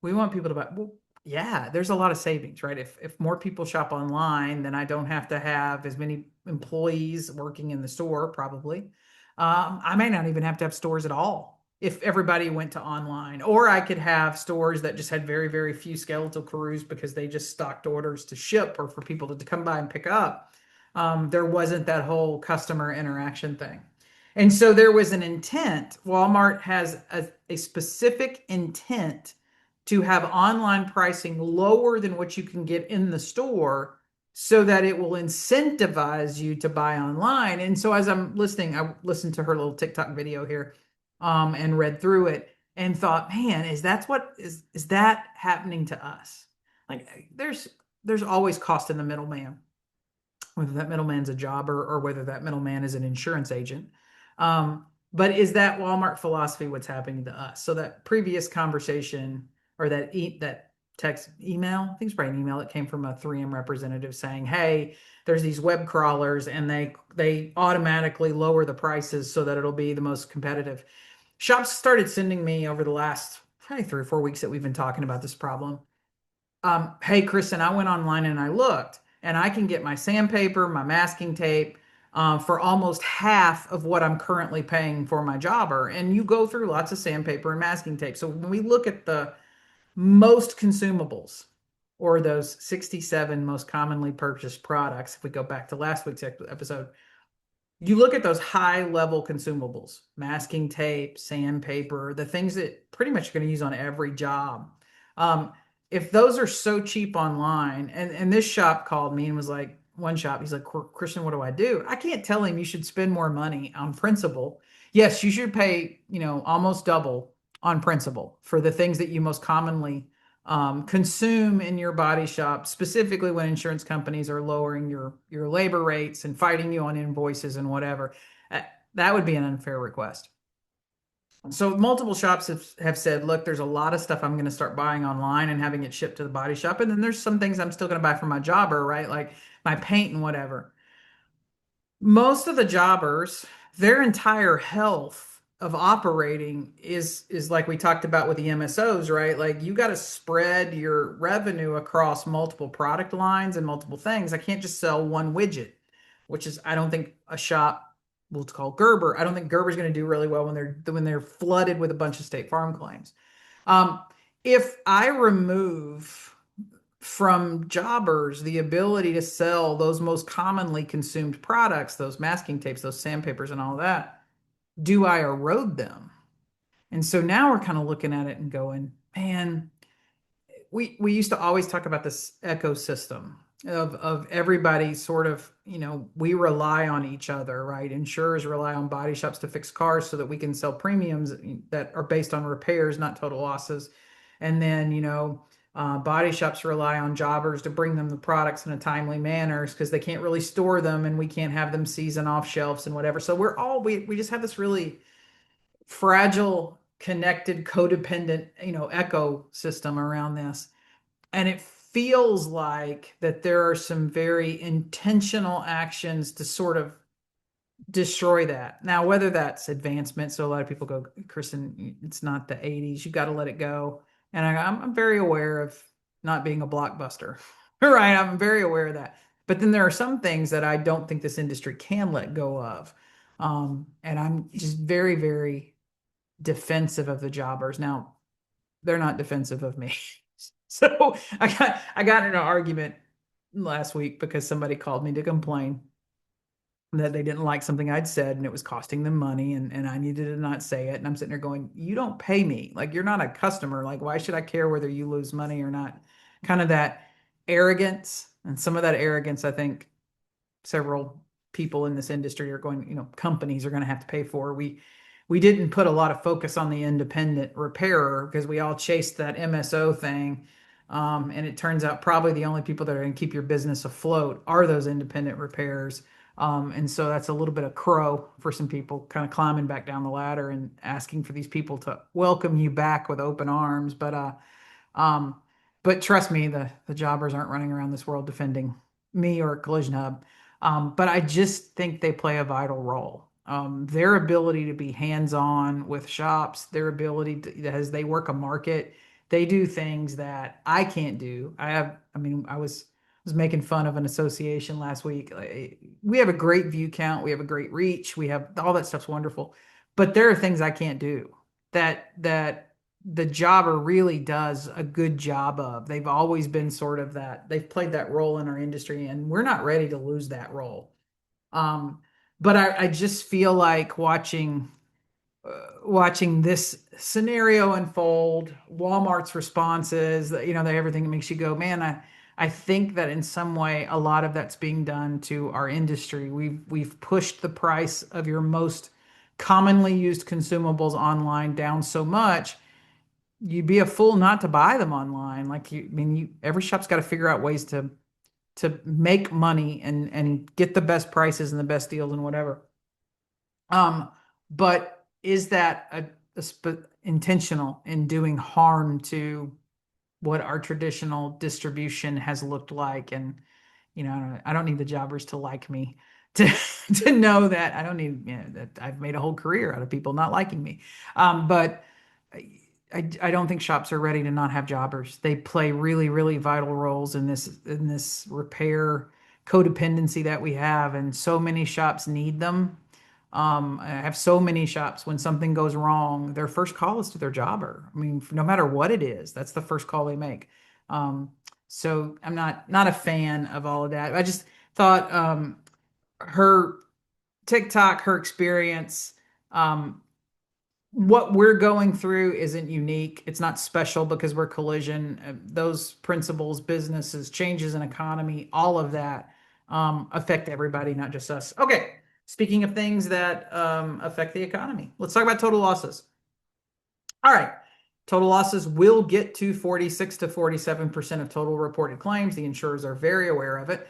We want people to buy. Well, yeah, there's a lot of savings, right? If more people shop online, then I don't have to have as many employees working in the store, probably. I may not even have to have stores at all if everybody went to online, or I could have stores that just had very, very few skeletal crews because they just stocked orders to ship or for people to come by and pick up. There wasn't that whole customer interaction thing. And so there was an intent. Walmart has a specific intent to have online pricing lower than what you can get in the store so that it will incentivize you to buy online. And so as I'm listening, I listened to her little TikTok video here, and read through it and thought, man, is that happening to us? Like there's always cost in the middleman, whether that middleman's a jobber or whether that middleman is an insurance agent. But is that Walmart philosophy what's happening to us? So that previous conversation or that text email, I think it's probably an email that came from a 3M representative saying, "Hey, there's these web crawlers and they automatically lower the prices so that it'll be the most competitive." Shops started sending me over the last probably 3 or 4 weeks that we've been talking about this problem. Hey, Kristen, I went online and I looked, and I can get my sandpaper, my masking tape, for almost half of what I'm currently paying for my jobber. And you go through lots of sandpaper and masking tape. So when we look at the most consumables, or those 67 most commonly purchased products, if we go back to last week's episode, you look at those high level consumables, masking tape, sandpaper, the things that pretty much you're going to use on every job. Um, if those are so cheap online, and this shop called me and was like, one shop, he's like, "Christian, what do I do?" I can't tell him you should spend more money on principal. Yes, you should pay, almost double on principal for the things that you most commonly consume in your body shop, specifically when insurance companies are lowering your labor rates and fighting you on invoices and whatever. Uh, That would be an unfair request. So multiple shops have said, "Look, there's a lot of stuff I'm going to start buying online and having it shipped to the body shop, and then there's some things I'm still going to buy from my jobber, right? Like my paint and whatever." Most of the jobbers, their entire health of operating is like we talked about with the MSOs, right? Like you got to spread your revenue across multiple product lines and multiple things. I can't just sell one widget, which is I don't think a shop, well, it's called Gerber. I don't think Gerber's going to do really well when they're flooded with a bunch of State Farm claims. Um, if I remove from jobbers the ability to sell those most commonly consumed products, those masking tapes, those sandpapers, and all that, do I erode them? And so now we're kind of looking at it and going, man, we used to always talk about this ecosystem of everybody sort of, we rely on each other, right? Insurers rely on body shops to fix cars so that we can sell premiums that are based on repairs, not total losses. And then, body shops rely on jobbers to bring them the products in a timely manner because they can't really store them and we can't have them season off shelves and whatever. So we just have this really fragile, connected, codependent, ecosystem around this. And it feels like that there are some very intentional actions to sort of destroy that. Now, whether that's advancement, so a lot of people go, "Kristen, it's not the 80s, you got to let it go." And I'm very aware of not being a blockbuster, right? I'm very aware of that. But then there are some things that I don't think this industry can let go of. And I'm just very, very defensive of the jobbers. Now, they're not defensive of me. So I got in an argument last week because somebody called me to complain that they didn't like something I'd said and it was costing them money and I needed to not say it. And I'm sitting there going, "You don't pay me. Like you're not a customer. Like why should I care whether you lose money or not?" Kind of that arrogance. And some of that arrogance, I think several people in this industry are going, companies are going to have to pay for. We didn't put a lot of focus on the independent repairer because we all chased that MSO thing. And it turns out probably the only people that are going to keep your business afloat are those independent repairers. And so that's a little bit of crow for some people kind of climbing back down the ladder and asking for these people to welcome you back with open arms. But But trust me, the jobbers aren't running around this world defending me or Collision Hub. But I just think they play a vital role. Their ability to be hands-on with shops, their ability to, as they work a market, they do things that I can't do. I mean, I was making fun of an association last week. Like, we have a great view count, we have a great reach, we have all that stuff's wonderful, but there are things I can't do that the jobber really does a good job of. They've always been sort of that, they've played that role in our industry, and we're not ready to lose that role. Um, but I just feel like watching this scenario unfold, Walmart's responses, they everything that makes you go, man, I think that in some way a lot of that's being done to our industry. We've pushed the price of your most commonly used consumables online down so much, you'd be a fool not to buy them online. Like you, I mean, every shop's got to figure out ways to make money and get the best prices and the best deals and whatever. But is that intentional in doing harm to what our traditional distribution has looked like? And I don't need the jobbers to like me to to know that. I don't need, that I've made a whole career out of people not liking me. But I don't think shops are ready to not have jobbers. They play really, really vital roles in this repair codependency that we have, and so many shops need them. I have so many shops, when something goes wrong, their first call is to their jobber. I mean, no matter what it is, that's the first call they make. Um, so I'm not a fan of all of that. I just thought her TikTok, her experience, um, what we're going through isn't unique. It's not special because we're collision. Those principles, businesses, changes in economy, all of that affect everybody, not just us. Okay. Speaking of things that affect the economy, let's talk about total losses. All right. Total losses will get to 46 to 47% of total reported claims. The insurers are very aware of it.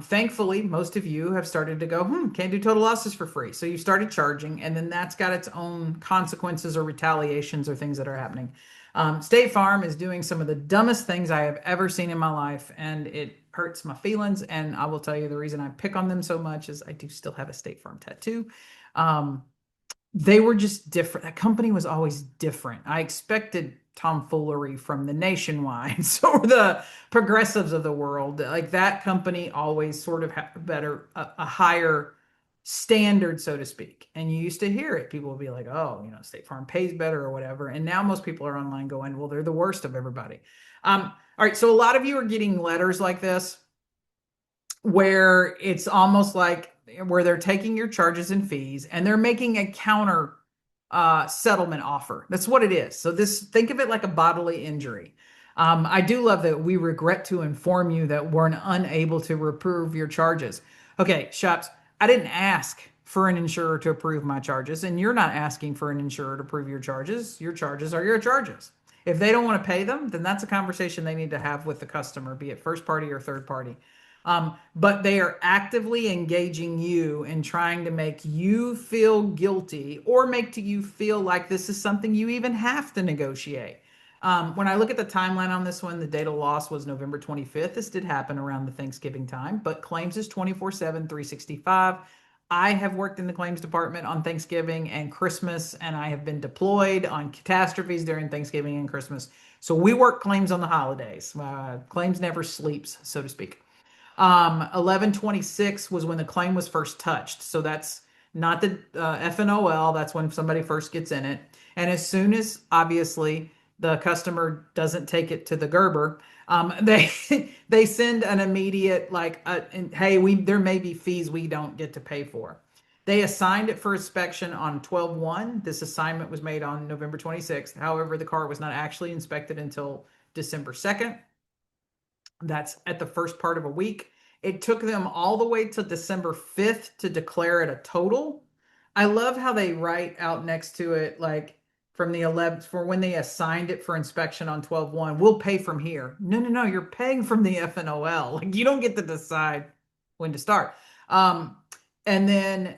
Thankfully, most of you have started to go, can't do total losses for free. So you started charging, and then that's got its own consequences or retaliations or things that are happening. State Farm is doing some of the dumbest things I have ever seen in my life, and it hurts my feelings. And I will tell you, the reason I pick on them so much is I do still have a State Farm tattoo. Um, they were just different. That company was always different. I expected tomfoolery from the Nationwide, so the Progressives of the world. Like that company always sort of had a higher standard, so to speak. And you used to hear it. People would be like, "Oh, State Farm pays better or whatever." And now most people are online going, "Well, they're the worst of everybody." All right, so a lot of you are getting letters like this where it's almost like where they're taking your charges and fees and they're making a counter settlement offer. That's what it is. So think of it like a bodily injury. I do love that we regret to inform you that we're unable to approve your charges. Okay, shops, I didn't ask for an insurer to approve my charges, and you're not asking for an insurer to approve your charges. Your charges are your charges. If they don't want to pay them, then that's a conversation they need to have with the customer, be it first party or third party. But they are actively engaging you and trying to make you feel guilty or make to you feel like this is something you even have to negotiate. When I look at the timeline on this one, the date of loss was November 25th. This did happen around the Thanksgiving time, but claims is 24/7, 365. I have worked in the claims department on Thanksgiving and Christmas, and I have been deployed on catastrophes during Thanksgiving and Christmas. So we work claims on the holidays. Claims never sleeps, so to speak. 11/26 was when the claim was first touched. So that's not the FNOL. That's when somebody first gets in it. And as soon as obviously the customer doesn't take it to the Gerber, they they send an immediate like, hey, there may be fees we don't get to pay for. They assigned it for inspection on 12/1. This assignment was made on November 26th. However, the car was not actually inspected until December 2nd. That's at the first part of a week. It took them all the way to December 5th to declare it a total. I love how they write out next to it, like from the 11th, for when they assigned it for inspection on 12/1, we'll pay from here. No, no, no, you're paying from the FNOL. Like you don't get to decide when to start. And then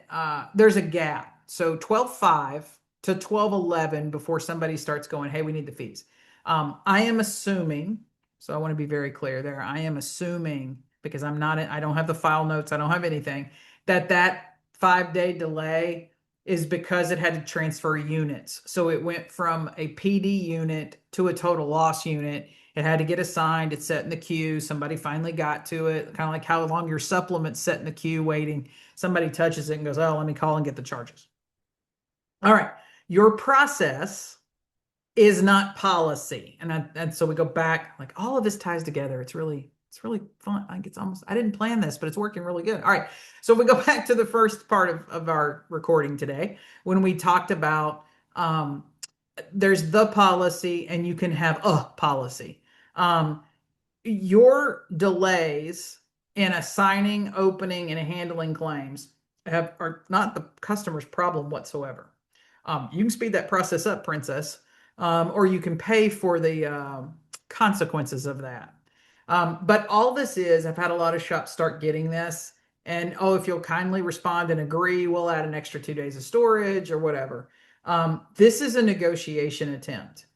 there's a gap. So 12/5 to 12/11 before somebody starts going, hey, we need the fees. I am assuming So I want to be very clear there. I am assuming, because I don't have the file notes, I don't have anything, that 5-day delay is because it had to transfer units. So it went from a PD unit to a total loss unit. It had to get assigned. It's set in the queue. Somebody finally got to it. Kind of like how long your supplement's set in the queue waiting. Somebody touches it and goes, oh, let me call and get the charges. All right. Your process is not policy. And so we go back, like all of this ties together. It's really fun. Like it's almost, I didn't plan this, but it's working really good. All right. So we go back to the first part of our recording today when we talked about there's the policy and you can have a policy. Um, your delays in assigning, opening, and handling claims are not the customer's problem whatsoever. You can speed that process up, princess, or you can pay for the consequences of that. But all this is, I've had a lot of shops start getting this, and oh, if you'll kindly respond and agree, we'll add an extra 2 days of storage or whatever. This is a negotiation attempt.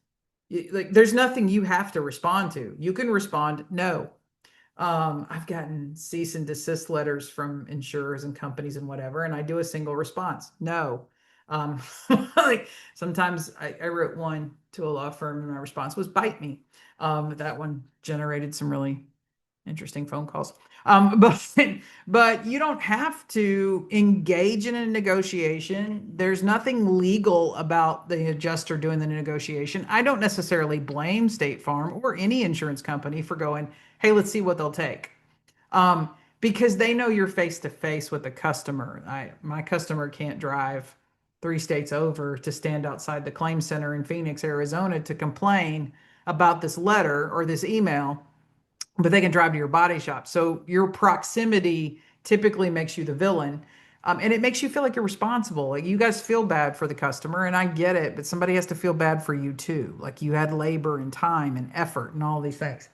Like, there's nothing you have to respond to. You can respond no. I've gotten cease and desist letters from insurers and companies and whatever, and I do a single response no. um, like sometimes I wrote one to a law firm and my response was bite me. That one generated some really interesting phone calls. But but you don't have to engage in a negotiation. There's nothing legal about the adjuster doing the negotiation. I don't necessarily blame State Farm or any insurance company for going, hey, let's see what they'll take. Because they know you're face to face with the customer. My customer can't drive 3 states over to stand outside the claim center in Phoenix, Arizona to complain about this letter or this email, but they can drive to your body shop. So your proximity typically makes you the villain. And it makes you feel like you're responsible. Like you guys feel bad for the customer, and I get it, but somebody has to feel bad for you too. Like you had labor and time and effort and all these things.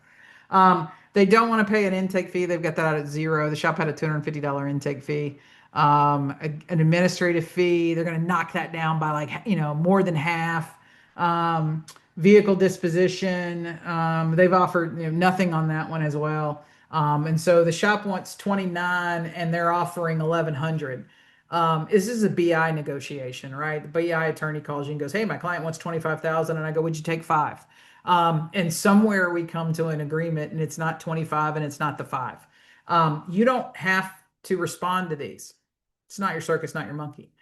They don't want to pay an intake fee. They've got that out at zero. The shop had a $250 intake fee. An administrative fee. They're going to knock that down by like, more than half. Vehicle disposition. They've offered nothing on that one as well. And so the shop wants 29 and they're offering 1100. This is a BI negotiation, right? The BI attorney calls you and goes, hey, my client wants 25,000. And I go, would you take five? And somewhere we come to an agreement and it's not 25 and it's not the five. You don't have to respond to these. It's not your circus, not your monkey.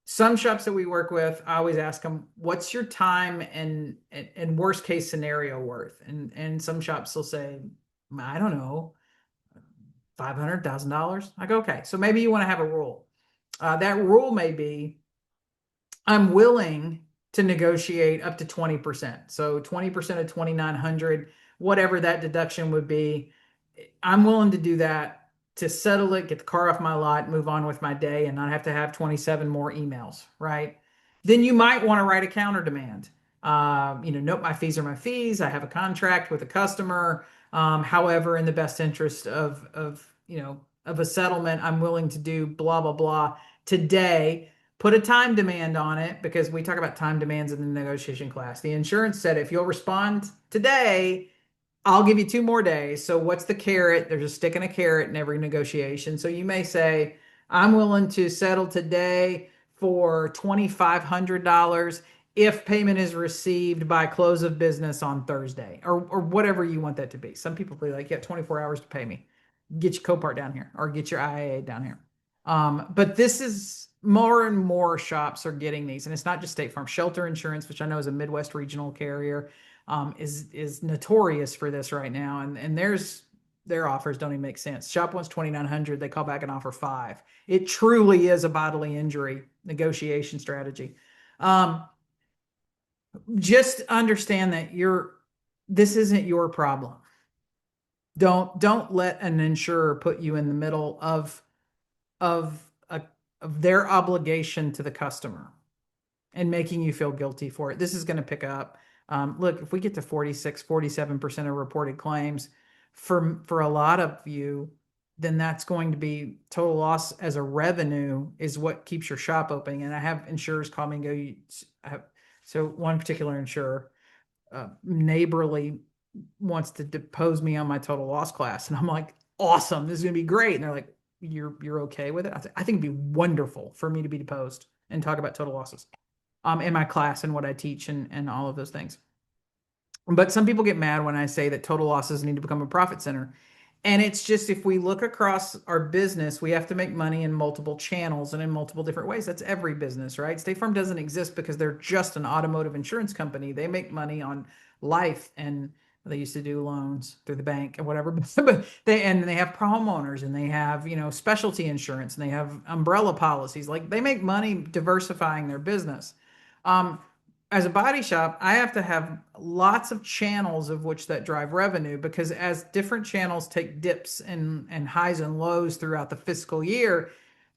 Some shops that we work with, I always ask them, what's your time and worst case scenario worth? And some shops will say, I don't know, $500,000. I go, okay, so maybe you want to have a rule. That rule may be, I'm willing to negotiate up to 20%. So 20% of 2,900, whatever that deduction would be, I'm willing to do that to settle it, get the car off my lot, move on with my day, and not have to have 27 more emails, right? Then you might want to write a counter demand. Note my fees are my fees. I have a contract with a customer. However, in the best interest of a settlement, I'm willing to do blah blah blah today. Put a time demand on it because we talk about time demands in the negotiation class. The insurance said if you'll respond today, I'll give you 2 more days. So what's the carrot? There's a stick and a carrot in every negotiation. So you may say, I'm willing to settle today for $2,500 if payment is received by close of business on Thursday or whatever you want that to be. Some people be like, yeah, 24 hours to pay me. Get your Copart down here or get your IAA down here. But this is more and more shops are getting these, and it's not just State Farm. Shelter Insurance, which I know is a Midwest regional carrier, is notorious for this right now, and their offers don't even make sense. Shop wants 2,900, they call back and offer five. It truly is a bodily injury negotiation strategy. Just understand that this isn't your problem. Don't let an insurer put you in the middle of of their obligation to the customer and making you feel guilty for it. This is going to pick up. Look, if we get to 47% of reported claims for a lot of you, then that's going to be total loss as a revenue is what keeps your shop open. And I have insurers call me and go, so one particular insurer, neighborly wants to depose me on my total loss class. And I'm like, awesome, this is gonna be great. And they're like, you're okay with it? I think it'd be wonderful for me to be deposed and talk about total losses in my class and what I teach and all of those things. But some people get mad when I say that total losses need to become a profit center. And it's just if we look across our business, we have to make money in multiple channels and in multiple different ways. That's every business, right? State Farm doesn't exist because they're just an automotive insurance company. They make money on life, and they used to do loans through the bank and whatever. But they have homeowners, and they have, specialty insurance, and they have umbrella policies. Like, they make money diversifying their business. Um, as a body shop, I have to have lots of channels of which that drive revenue, because as different channels take dips and highs and lows throughout the fiscal year,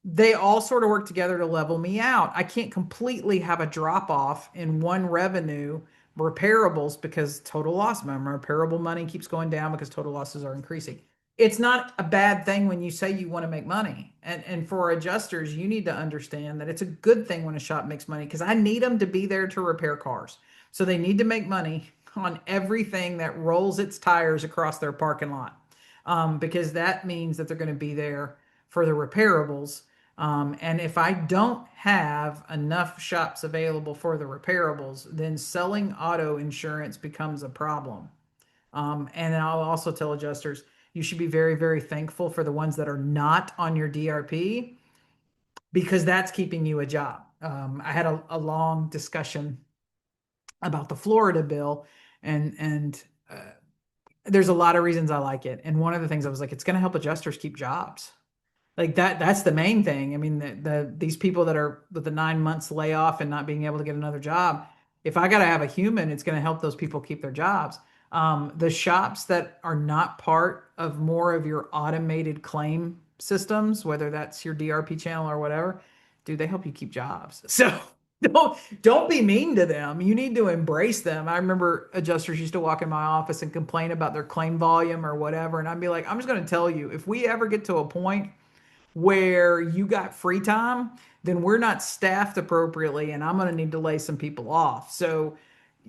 they all sort of work together to level me out. I can't completely have a drop off in one revenue repairables because total loss, my repairable money keeps going down because total losses are increasing. It's not a bad thing when you say you want to make money. And for adjusters, you need to understand that it's a good thing when a shop makes money, because I need them to be there to repair cars. So they need to make money on everything that rolls its tires across their parking lot, because that means that they're going to be there for the repairables. And if I don't have enough shops available for the repairables, then selling auto insurance becomes a problem. And I'll also tell adjusters, you should be very, very thankful for the ones that are not on your DRP, because that's keeping you a job. I had a long discussion about the Florida bill, and there's a lot of reasons I like it. And one of the things I was like, it's going to help adjusters keep jobs. Like that's the main thing. I mean, these people that are with the 9 months layoff and not being able to get another job, if I got to have a human, it's going to help those people keep their jobs. The shops that are not part of more of your automated claim systems, whether that's your DRP channel or whatever, do they help you keep jobs? So don't be mean to them. You need to embrace them. I remember adjusters used to walk in my office and complain about their claim volume or whatever, and I'd be like, I'm just going to tell you, if we ever get to a point where you got free time, then we're not staffed appropriately, and I'm going to need to lay some people off. So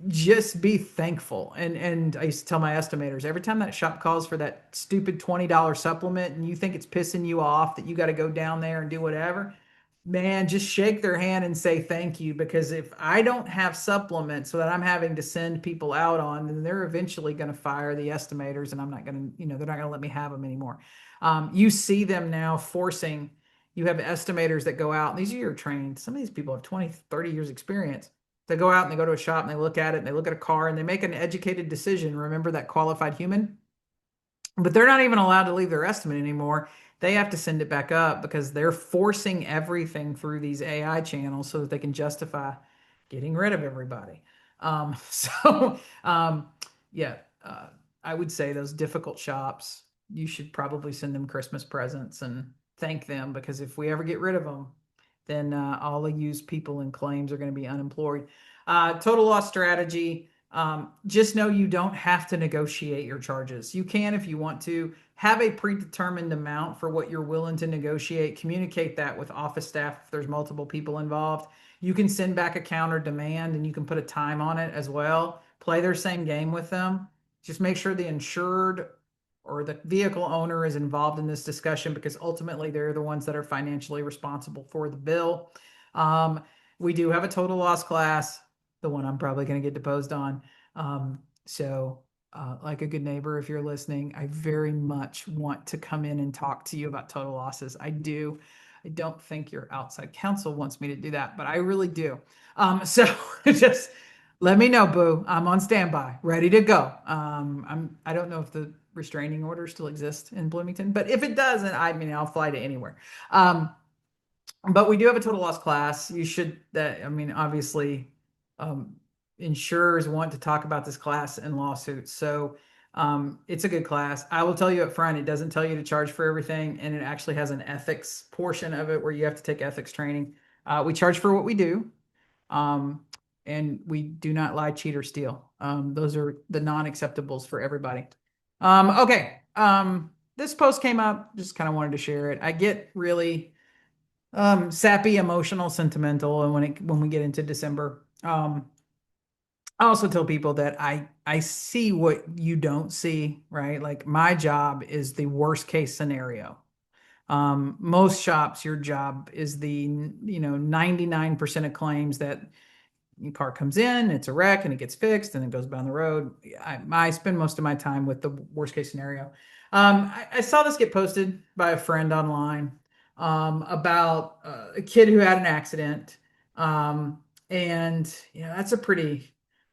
just be thankful. And I used to tell my estimators, every time that shop calls for that stupid $20 supplement and you think it's pissing you off that you got to go down there and do whatever, man, just shake their hand and say thank you. Because if I don't have supplements so that I'm having to send people out on, then they're eventually going to fire the estimators, and I'm not going to, they're not going to let me have them anymore. You see them now forcing, you have estimators that go out, and these are your trained. Some of these people have 20, 30 years experience. They go out and they go to a shop and they look at it and they look at a car and they make an educated decision. Remember that qualified human? But they're not even allowed to leave their estimate anymore. They have to send it back up because they're forcing everything through these AI channels so that they can justify getting rid of everybody. So, yeah, I would say those difficult shops, you should probably send them Christmas presents and thank them, because if we ever get rid of them, then all the used people in claims are going to be unemployed. Total loss strategy. Just know you don't have to negotiate your charges. You can, if you want to, have a predetermined amount for what you're willing to negotiate. Communicate that with office staff if there's multiple people involved. You can send back a counter demand and you can put a time on it as well. Play their same game with them. Just make sure the insured or the vehicle owner is involved in this discussion, because ultimately they're the ones that are financially responsible for the bill. We do have a total loss class, the one I'm probably going to get deposed on. Like a good neighbor, if you're listening, I very much want to come in and talk to you about total losses. I do. I don't think your outside counsel wants me to do that, but I really do. So just let me know, boo. I'm on standby, ready to go. I don't know if the restraining order still exists in Bloomington, but if it doesn't, I mean, I'll fly to anywhere. But we do have a total loss class. You should, that, I mean, obviously, um, insurers want to talk about this class in lawsuits. So it's a good class. I will tell you up front, it doesn't tell you to charge for everything, and it actually has an ethics portion of it where you have to take ethics training. We charge for what we do, and we do not lie, cheat, or steal. Those are the non-acceptables for everybody. Okay. This post came up, just kind of wanted to share it. I get really sappy, emotional, sentimental, and when we get into December. I also tell people that I see what you don't see, right? Like my job is the worst case scenario. Most shops, your job is the, 99% of claims that your car comes in, it's a wreck, and it gets fixed, and it goes down the road. I spend most of my time with the worst case scenario. I saw this get posted by a friend online about a kid who had an accident, and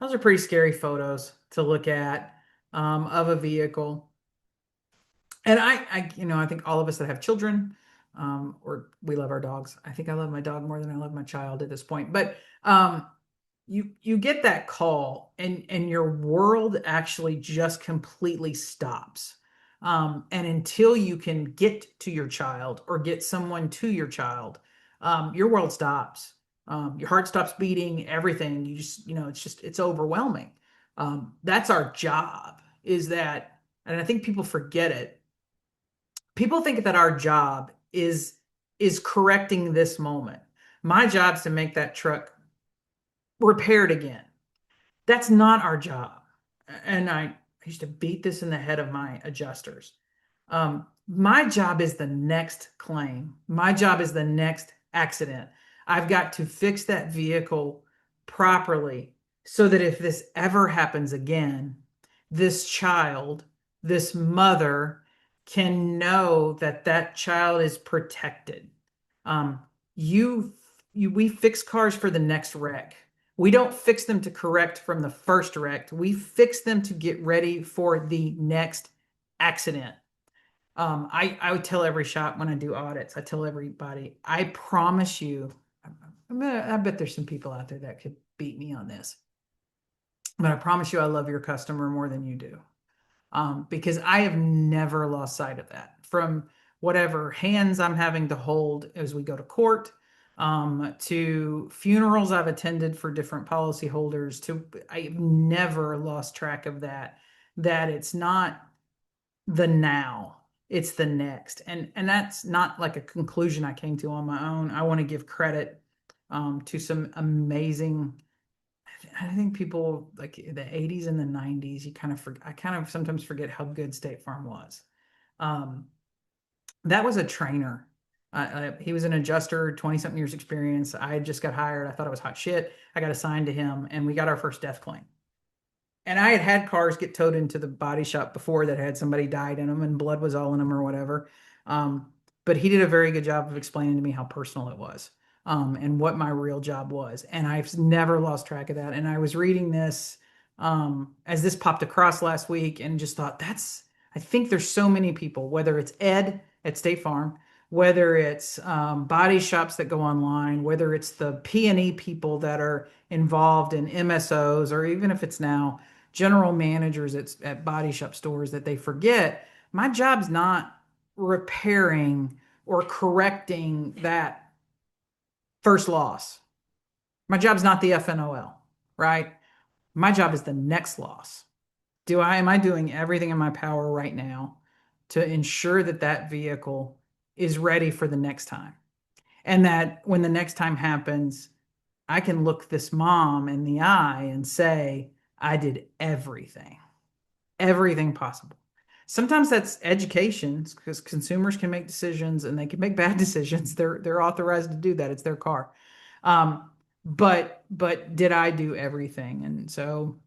those are pretty scary photos to look at of a vehicle. And I think all of us that have children, or we love our dogs. I think I love my dog more than I love my child at this point. But you get that call, and your world actually just completely stops. And until you can get to your child or get someone to your child, your world stops. Your heart stops beating. Everything you just it's overwhelming. That's our job. Is that, and I think people forget it. People think that our job is correcting this moment. My job is to make that truck repaired again. That's not our job. And I used to beat this in the head of my adjusters. My job is the next claim. My job is the next accident. I've got to fix that vehicle properly so that if this ever happens again, this child, this mother can know that that child is protected. Um, you, we fix cars for the next wreck. We don't fix them to correct from the first wreck. We fix them to get ready for the next accident. I would tell every shop when I do audits, I tell everybody, I promise you, I bet there's some people out there that could beat me on this, but I promise you, I love your customer more than you do. Because I have never lost sight of that from whatever hands I'm having to hold as we go to court, to funerals I've attended for different policyholders. I've never lost track of that. That it's not the now, it's the next, and that's not like a conclusion I came to on my own. I want to give credit to some amazing. I think people like the 80s and the 90s, I kind of sometimes forget how good State Farm was. Um, that was a trainer. He was an adjuster, 20 something years experience. I had just got hired. I thought I was hot shit. I got assigned to him, and we got our first death claim. And I had had cars get towed into the body shop before that had somebody died in them and blood was all in them or whatever. But he did a very good job of explaining to me how personal it was, and what my real job was. And I've never lost track of that. And I was reading this as this popped across last week and just thought, I think there's so many people, whether it's Ed at State Farm, whether it's body shops that go online, whether it's the P&E people that are involved in MSOs, or even if it's now general managers at body shop stores, that they forget my job's not repairing or correcting that first loss. My job's not the FNOL, right? My job is the next loss. Am I doing everything in my power right now to ensure that that vehicle is ready for the next time? And that when the next time happens, I can look this mom in the eye and say, I did everything possible. Sometimes that's education because consumers can make decisions and they can make bad decisions. They're authorized to do that. It's their car. But did I do everything? And so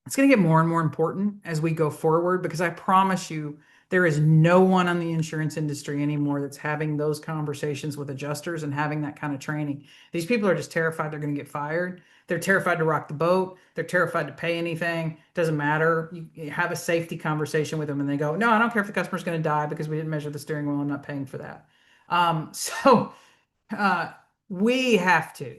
it's going to get more and more important as we go forward, because I promise you, there is no one on the insurance industry anymore that's having those conversations with adjusters and having that kind of training. These people are just terrified they're going to get fired. They're terrified to rock the boat. They're terrified to pay anything. Doesn't matter. You have a safety conversation with them and they go, no, I don't care if the customer's going to die because we didn't measure the steering wheel. I'm not paying for that. So uh, we have to,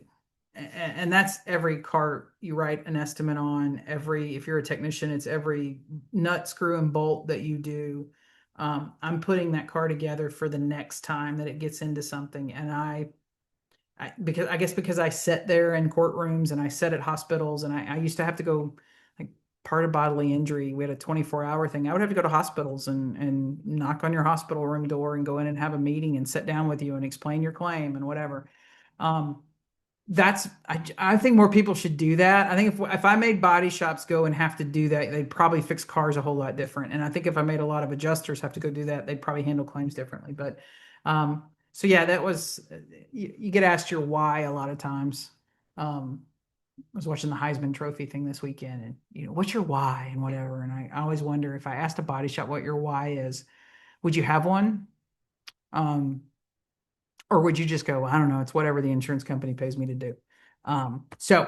and that's every car you write an estimate on. If you're a technician, it's every nut, screw, and bolt that you do. I'm putting that car together for the next time that it gets into something. And because I sit there in courtrooms and I sit at hospitals, and I used to have to go, like, part of bodily injury. We had a 24-hour thing. I would have to go to hospitals and knock on your hospital room door and go in and have a meeting and sit down with you and explain your claim and whatever. Um, I think more people should do that. I think if I made body shops go and have to do that, they'd probably fix cars a whole lot different. And I think if I made a lot of adjusters have to go do that, they'd probably handle claims differently. But so yeah, that was you get asked your why a lot of times. I was watching the Heisman Trophy thing this weekend, and what's your why and whatever. And I always wonder if I asked a body shop what your why is, would you have one? Um, or would you just go, I don't know, it's whatever the insurance company pays me to do. So,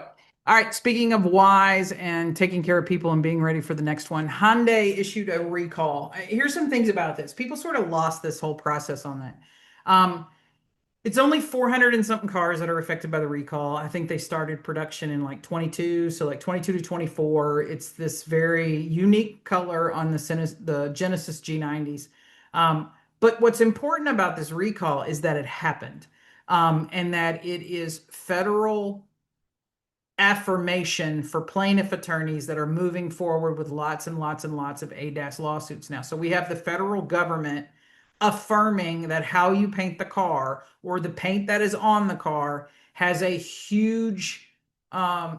all right, speaking of whys and taking care of people and being ready for the next one, Hyundai issued a recall. Here's some things about this. People sort of lost this whole process on that. Um, it's only 400 and something cars that are affected by the recall. I think they started production in like 22, so like 22 to 24. It's this very unique color on the Genesis G90s. Um, but what's important about this recall is that it happened, and that it is federal affirmation for plaintiff attorneys that are moving forward with lots and lots and lots of ADAS lawsuits now. So we have the federal government affirming that how you paint the car or the paint that is on the car has a huge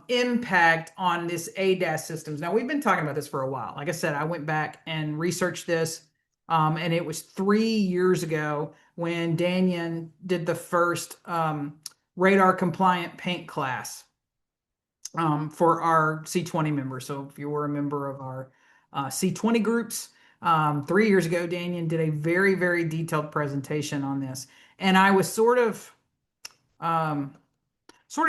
impact on this ADAS systems. Now, we've been talking about this for a while. Like I said, I went back and researched this, and it was 3 years ago when Danyan did the first radar compliant paint class for our C20 members. So if you were a member of our C20 groups, 3 years ago, Daniel did a very, very detailed presentation on this. And I was sort of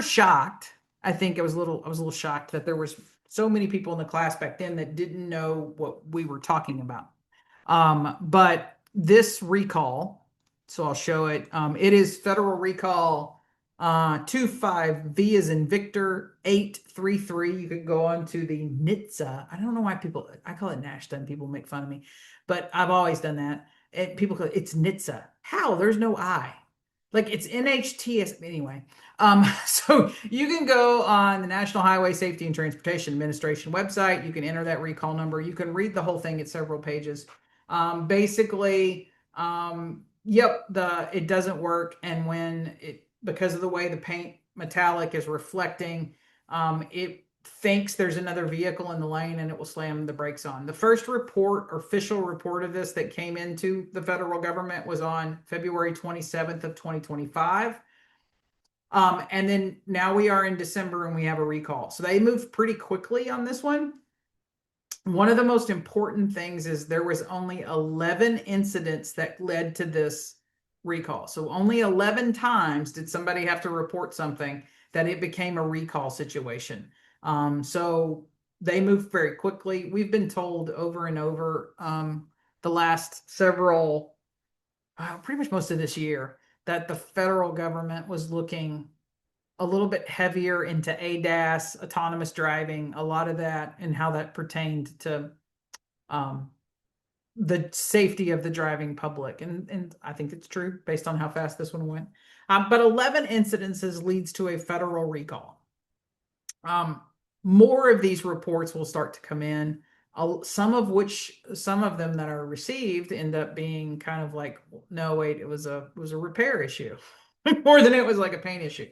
shocked. I think I was a little shocked that there was so many people in the class back then that didn't know what we were talking about. But this recall, so I'll show it. It is federal recall 25V as in Victor 833. You could go on to the NHTSA. I don't know why I call it NASHTA and people make fun of me, but I've always done that. People call it's NHTSA. How? There's no I. Like it's NHTS anyway. So you can go on the National Highway Safety and Transportation Administration website. You can enter that recall number. You can read the whole thing. It's several pages. Basically, yep, it doesn't work, and when it because of the way the paint metallic is reflecting, it thinks there's another vehicle in the lane and it will slam the brakes on. The first official report of this that came into the federal government was on February 27th of 2025. And then now we are in December and we have a recall. So they moved pretty quickly on this one. One of the most important things is there was only 11 incidents that led to this recall. So only 11 times did somebody have to report something that it became a recall situation. So they moved very quickly. We've been told over and over the last pretty much most of this year, that the federal government was looking a little bit heavier into ADAS, autonomous driving, a lot of that, and how that pertained to um, the safety of the driving public. And I think it's true based on how fast this one went. But 11 incidences leads to a federal recall. More of these reports will start to come in. Some of them that are received end up being kind of like, no, wait, it was a repair issue more than it was like a paint issue.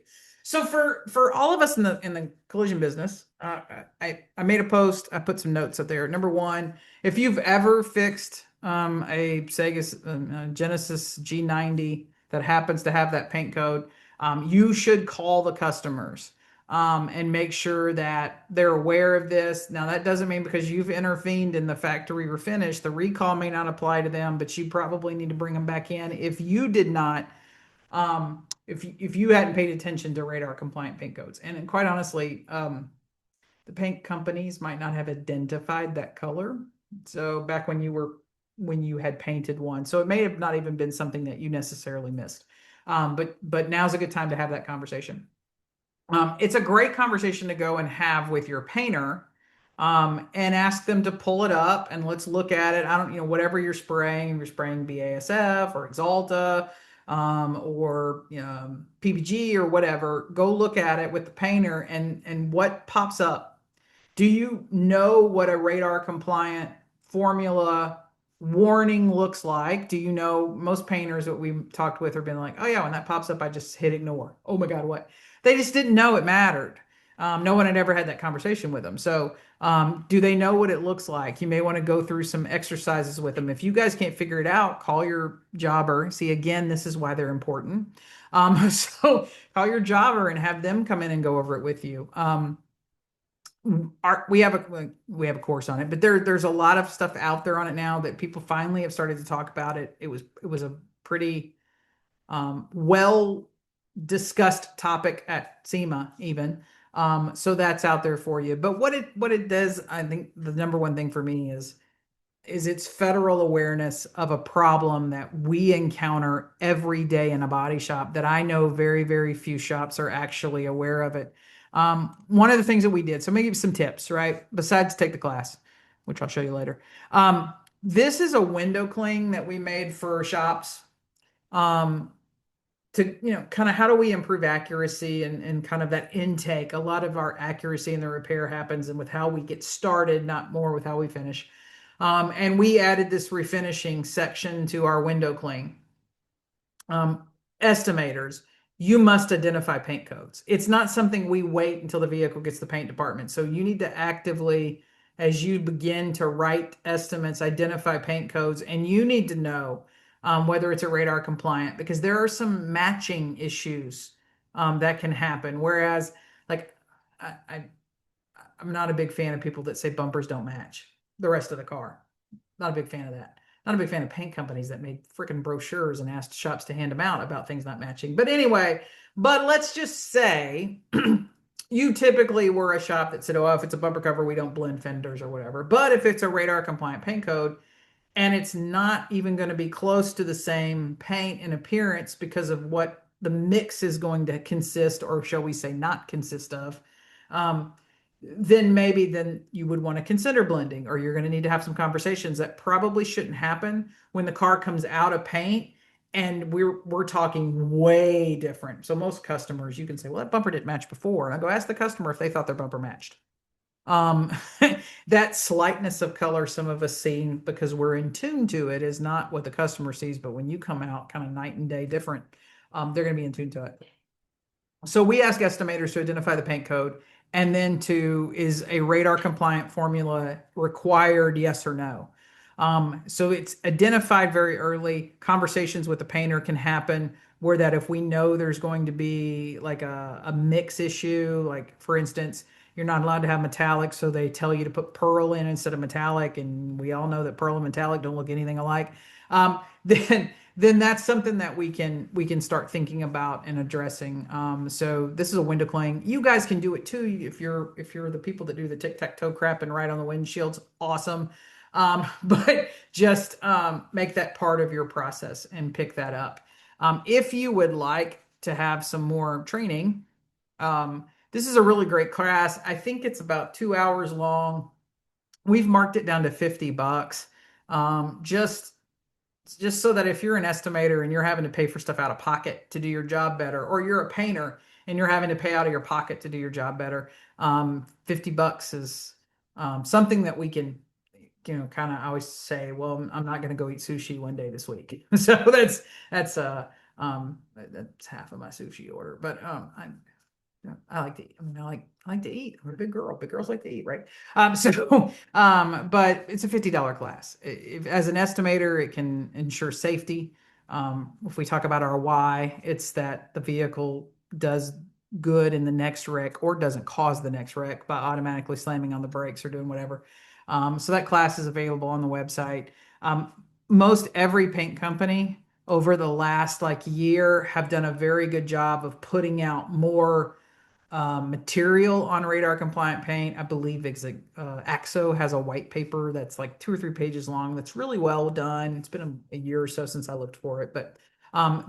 So for all of us in the collision business, I made a post. I put some notes up there. Number one, if you've ever fixed a Genesis G90 that happens to have that paint code, you should call the customers and make sure that they're aware of this. Now, that doesn't mean because you've intervened in the factory refinish, the recall may not apply to them, but you probably need to bring them back in if you did not if you hadn't paid attention to radar compliant paint codes. And quite honestly, the paint companies might not have identified that color. So back when you had painted one, so it may have not even been something that you necessarily missed. But now's a good time to have that conversation. It's a great conversation to go and have with your painter, and ask them to pull it up and let's look at it. I don't, whatever you're spraying, BASF or Exalta, or PPG or whatever, go look at it with the painter and what pops up. Do you know what a radar compliant formula warning looks like? Do you know most painters that we talked with have been like, oh yeah, when that pops up, I just hit ignore. Oh my God, what? They just didn't know it mattered. No one had ever had that conversation with them. So, do they know what it looks like? You may want to go through some exercises with them. If you guys can't figure it out, call your jobber. See, again, this is why they're important. So call your jobber and have them come in and go over it with you. We have a course on it, but there's a lot of stuff out there on it now that people finally have started to talk about it. It was a pretty well discussed topic at SEMA even. So that's out there for you. But what it does, I think the number one thing for me is its federal awareness of a problem that we encounter every day in a body shop that I know very, very few shops are actually aware of it. One of the things that we did, so maybe some tips, right? Besides take the class, which I'll show you later. This is a window cling that we made for shops. Um, to kind of how do we improve accuracy and kind of that intake. A lot of our accuracy in the repair happens and with how we get started, not more with how we finish. And we added this refinishing section to our window cling. um, Estimators, you must identify paint codes. It's not something we wait until the vehicle gets the paint department. So you need to actively, as you begin to write estimates, identify paint codes, and you need to know whether it's a radar compliant because there are some matching issues that can happen. Whereas, like, I, I, I'm not a big fan of people that say bumpers don't match the rest of the car. Not a big fan of that. Not a big fan of paint companies that made freaking brochures and asked shops to hand them out about things not matching. But anyway, but let's just say you typically were a shop that said, oh, if it's a bumper cover, we don't blend fenders or whatever. But if it's a radar compliant paint code and it's not even going to be close to the same paint and appearance because of what the mix is going to consist, or shall we say, not consist of, um, then you would want to consider blending, or you're going to need to have some conversations that probably shouldn't happen when the car comes out of paint and we're talking way different. So most customers, you can say, well, that bumper didn't match before. And I go ask the customer if they thought their bumper matched. Um, that slightness of color some of us see because we're in tune to it is not what the customer sees, but when you come out kind of night and day different, they're going to be in tune to it. So we ask estimators to identify the paint code and then is a radar compliant formula required, yes or no? So it's identified very early. Conversations with the painter can happen where that if we know there's going to be like a mix issue, like for instance, you're not allowed to have metallic, so they tell you to put pearl in instead of metallic, and we all know that pearl and metallic don't look anything alike. Then that's something that we can start thinking about and addressing. So this is a window cling. You guys can do it too if you're the people that do the tic-tac-toe crap and write on the windshields. Awesome. But just make that part of your process and pick that up. If you would like to have some more training, this is a really great class. I think it's about 2 hours long. We've marked it down to $50. Just so that if you're an estimator and you're having to pay for stuff out of pocket to do your job better, or you're a painter and you're having to pay out of your pocket to do your job better, $50 is something that we can, kind of always say, well, I'm not going to go eat sushi one day this week. So that's half of my sushi order. But I like to eat. I mean, I like to eat. I'm a big girl. Big girls like to eat, right? But it's a $50 class. As an estimator, it can ensure safety. If we talk about our why, it's that the vehicle does good in the next wreck or doesn't cause the next wreck by automatically slamming on the brakes or doing whatever. So that class is available on the website. Most every paint company over the last year have done a very good job of putting out more material on radar compliant paint. I believe AXO has a white paper that's like 2 or 3 pages long. That's really well done. It's been a year or so since I looked for it, but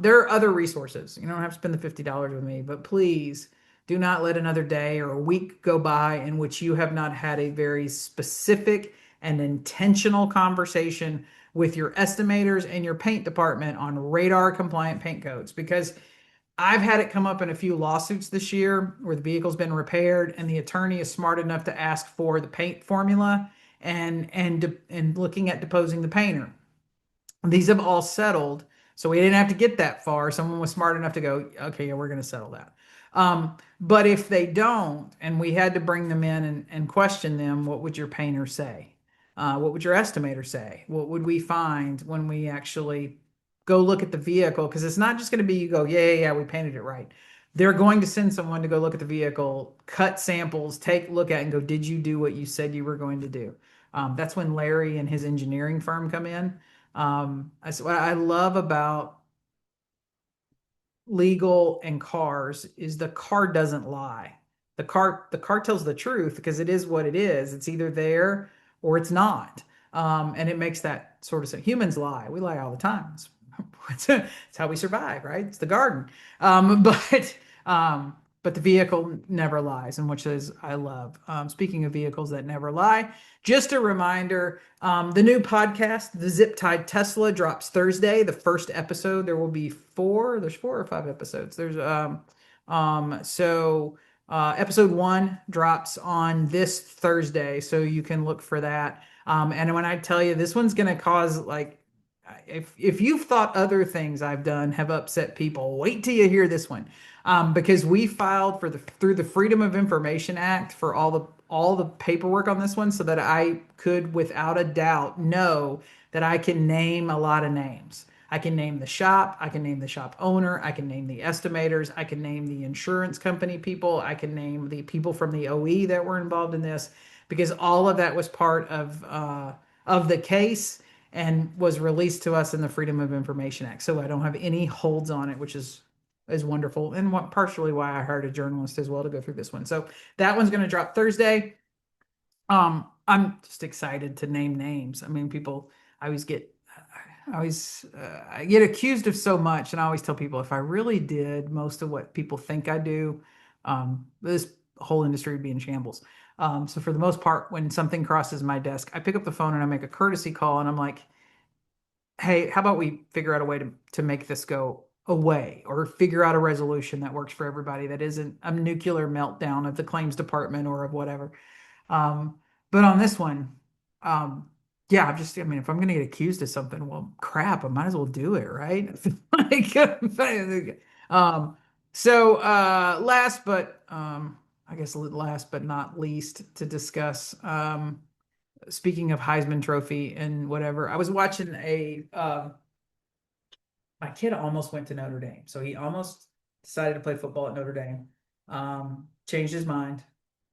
there are other resources. You don't have to spend the $50 with me, but please do not let another day or a week go by in which you have not had a very specific and intentional conversation with your estimators and your paint department on radar compliant paint codes, because I've had it come up in a few lawsuits this year where the vehicle's been repaired and the attorney is smart enough to ask for the paint formula and looking at deposing the painter. These have all settled, so we didn't have to get that far. Someone was smart enough to go, okay, yeah, we're going to settle that. But if they don't, and we had to bring them in and question them, what would your painter say? What would your estimator say? What would we find when we actually go look at the vehicle? Because it's not just going to be you go, yeah, yeah, yeah, we painted it right. They're going to send someone to go look at the vehicle, cut samples, take a look at it, and go, did you do what you said you were going to do? That's when Larry and his engineering firm come in. That's what I love about legal and cars is the car doesn't lie. The car tells the truth because it is what it is. It's either there or it's not. And it makes that sort of sense. Humans lie. We lie all the time. It's how we survive, right? It's the garden. Um, but but the vehicle never lies, and which is I love. Speaking of vehicles that never lie, just a reminder, the new podcast, The Zip Tied Tesla, drops Thursday. The first episode, there will be four. There's 4 or 5 episodes. Episode one drops on this Thursday, so you can look for that. And when I tell you this one's going to cause like, if you've thought other things I've done have upset people, wait till you hear this one, because we filed for the through the Freedom of Information Act for all the paperwork on this one, so that I could, without a doubt, know that I can name a lot of names. I can name the shop, I can name the shop owner, I can name the estimators, I can name the insurance company people, I can name the people from the OE that were involved in this, because all of that was part of the case and was released to us in the Freedom of Information Act. So I don't have any holds on it, which is wonderful, and partially why I hired a journalist as well to go through this one. So that one's going to drop Thursday. I'm just excited to name names. I mean, people, I always get, I get accused of so much, and I always tell people if I really did most of what people think I do, this whole industry would be in shambles. So for the most part, when something crosses my desk, I pick up the phone and I make a courtesy call, and I'm like, hey, how about we figure out a way to make this go away, or figure out a resolution that works for everybody, that isn't a nuclear meltdown of the claims department or of whatever. Um, but on this one, um, yeah, I mean, if I'm going to get accused of something, well, crap, I might as well do it, right? like, um, I guess last but not least to discuss, speaking of Heisman Trophy and whatever, I was watching my kid almost went to Notre Dame. So he almost decided to play football at Notre Dame, changed his mind.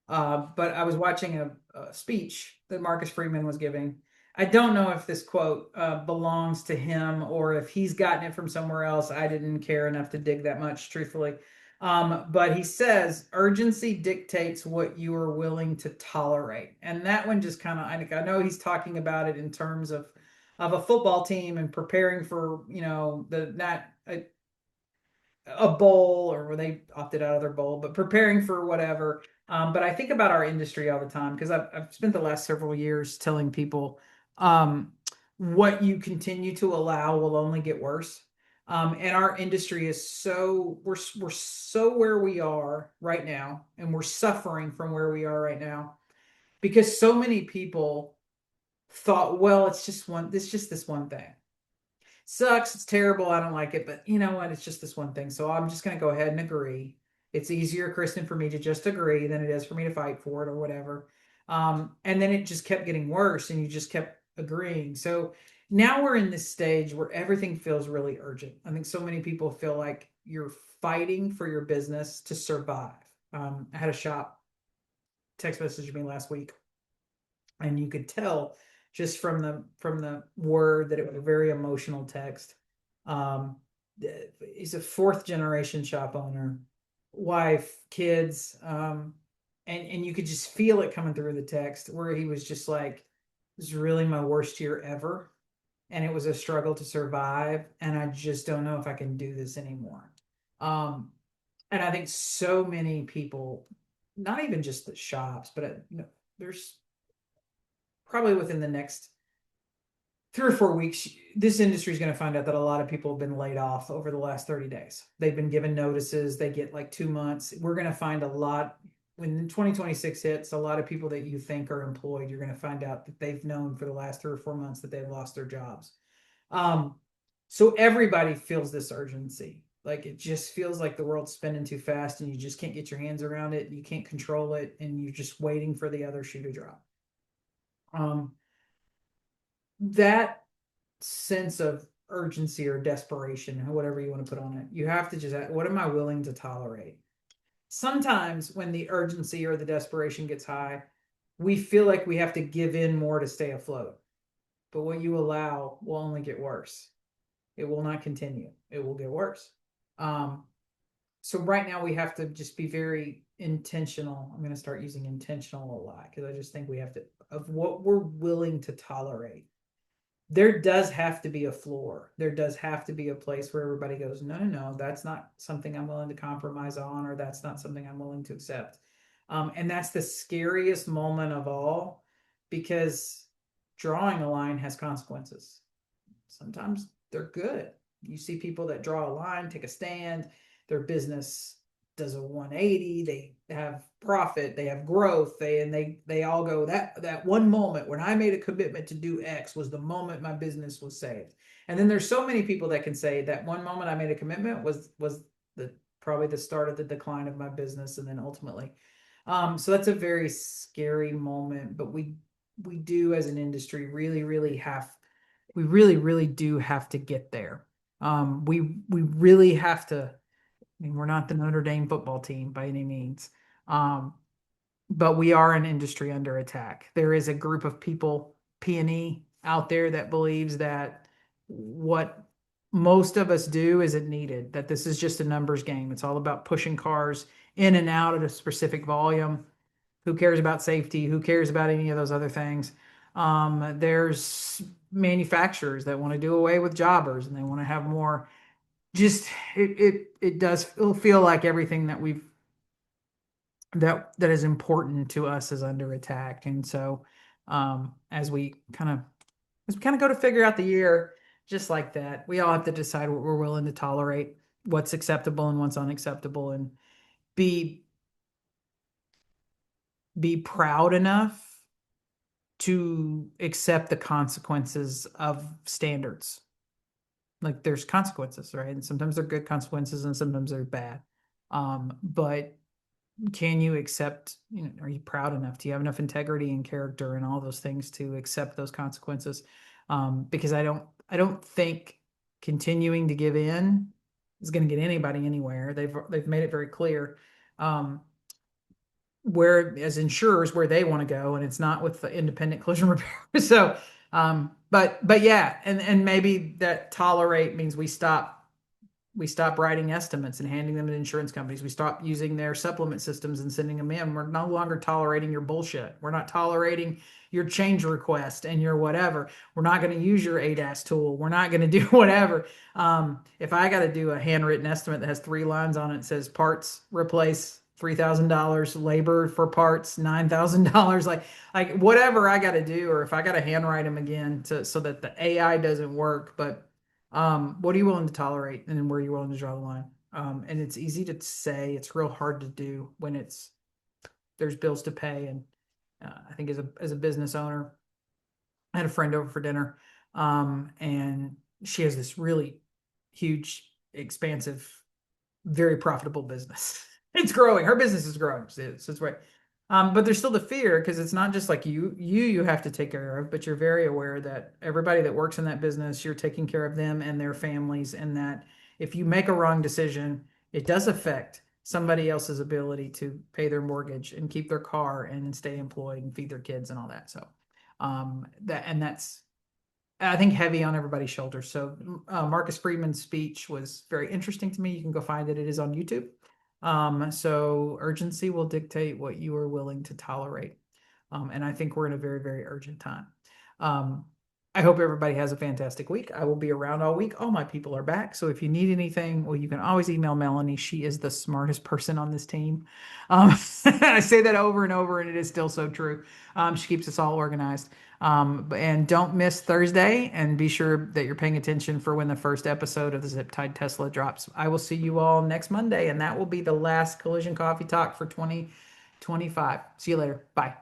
But I was watching a speech that Marcus Freeman was giving. I don't know if this quote belongs to him or if he's gotten it from somewhere else. I didn't care enough to dig that much, truthfully. But he says, urgency dictates what you are willing to tolerate. And that one just kind of, I know he's talking about it in terms of a football team and preparing for, the not a bowl, or where they opted out of their bowl, but preparing for whatever. But I think about our industry all the time because I've spent the last several years telling people, what you continue to allow will only get worse. And our industry is we're so where we are right now, and we're suffering from where we are right now because so many people thought, well, it's just this one thing. Sucks, it's terrible, I don't like it, but you know what? It's just this one thing. So I'm just going to go ahead and agree. It's easier, Kristen, for me to just agree than it is for me to fight for it or whatever. And then it just kept getting worse, and you just kept agreeing. So now we're in this stage where everything feels really urgent. I think so many people feel like you're fighting for your business to survive. I had a shop text message me last week, and you could tell just from the word that it was a very emotional text. Um, he's a fourth generation shop owner, wife, kids, and you could just feel it coming through the text where he was just like, "This is really my worst year ever, and it was a struggle to survive, and I just don't know if I can do this anymore." Um, and I think so many people, not even just the shops, but there's probably within the next 3 or 4 weeks, this industry is going to find out that a lot of people have been laid off over the last 30 days. They've been given notices. They get like 2 months. We're going to find a lot when 2026 hits, a lot of people that you think are employed, you're going to find out that they've known for the last 3 or 4 months that they've lost their jobs. Um, so everybody feels this urgency. Like it just feels like the world's spinning too fast and you just can't get your hands around it. You can't control it and you're just waiting for the other shoe to drop. Um, that sense of urgency or desperation, or whatever you want to put on it, you have to just, what am I willing to tolerate? Sometimes when the urgency or the desperation gets high, we feel like we have to give in more to stay afloat. But what you allow will only get worse. It will not continue. It will get worse. Um, so right now we have to just be very intentional. I'm going to start using intentional a lot because I just think we have to, of what we're willing to tolerate. There does have to be a floor. There does have to be a place where everybody goes, no, no, no, that's not something I'm willing to compromise on, or that's not something I'm willing to accept. And that's the scariest moment of all because drawing a line has consequences. Sometimes they're good. You see people that draw a line, take a stand, their business does a 180, they have profit, they have growth, they all go, that one moment when I made a commitment to do X was the moment my business was saved. And then there's so many people that can say that one moment I made a commitment was the probably the start of the decline of my business and then ultimately. So that's a very scary moment, but we do as an industry we really, really do have to get there. We really have to. I mean, we're not the Notre Dame football team by any means, um, but we are an industry under attack. There is a group of people, P&E, out there that believes that what most of us do isn't needed. That this is just a numbers game. It's all about pushing cars in and out at a specific volume. Who cares about safety? Who cares about any of those other things? There's manufacturers that want to do away with jobbers and they want to have more. Just it does feel like everything that we've that is important to us is under attack. And so as we kind of go to figure out the year, just like that, we all have to decide what we're willing to tolerate, what's acceptable and what's unacceptable, and be be proud enough to accept the consequences of standards. Like there's consequences, right? And sometimes they're good consequences and sometimes they're bad. But can you accept, are you proud enough? Do you have enough integrity and character and all those things to accept those consequences? Because I don't think continuing to give in is going to get anybody anywhere. They've made it very clear. Um, where as insurers where they want to go and it's not with the independent collision repair. So but yeah, and maybe that tolerate means we stop writing estimates and handing them to insurance companies. We stop using their supplement systems and sending them in. We're no longer tolerating your bullshit. We're not tolerating your change request and your whatever. We're not going to use your ADAS tool. We're not going to do whatever. If I got to do a handwritten estimate that has 3 lines on it, it says parts replace $3,000, labor for parts $9,000, like whatever I got to do, or if I got to handwrite them again to so that the AI doesn't work, but what are you willing to tolerate and then where are you willing to draw the line? And it's easy to say, it's real hard to do when there's bills to pay. And I think as a business owner, I had a friend over for dinner, and she has this really huge, expansive, very profitable business. It's growing. Her business is growing. So it's right. But there's still the fear because it's not just like you have to take care of, but you're very aware that everybody that works in that business, you're taking care of them and their families, and that if you make a wrong decision, it does affect somebody else's ability to pay their mortgage and keep their car and stay employed and feed their kids and all that. So that's I think heavy on everybody's shoulders. So Marcus Friedman's speech was very interesting to me. You can go find it. It is on YouTube. So urgency will dictate what you are willing to tolerate. And I think we're in a very, very urgent time. Um, I hope everybody has a fantastic week. I will be around all week. All my people are back. So if you need anything, well, you can always email Melanie. She is the smartest person on this team. I say that over and over, and it is still so true. She keeps us all organized. And don't miss Thursday, and be sure that you're paying attention for when the first episode of the Zip Tied Tesla drops. I will see you all next Monday, and that will be the last Collision Coffee Talk for 2025. See you later. Bye.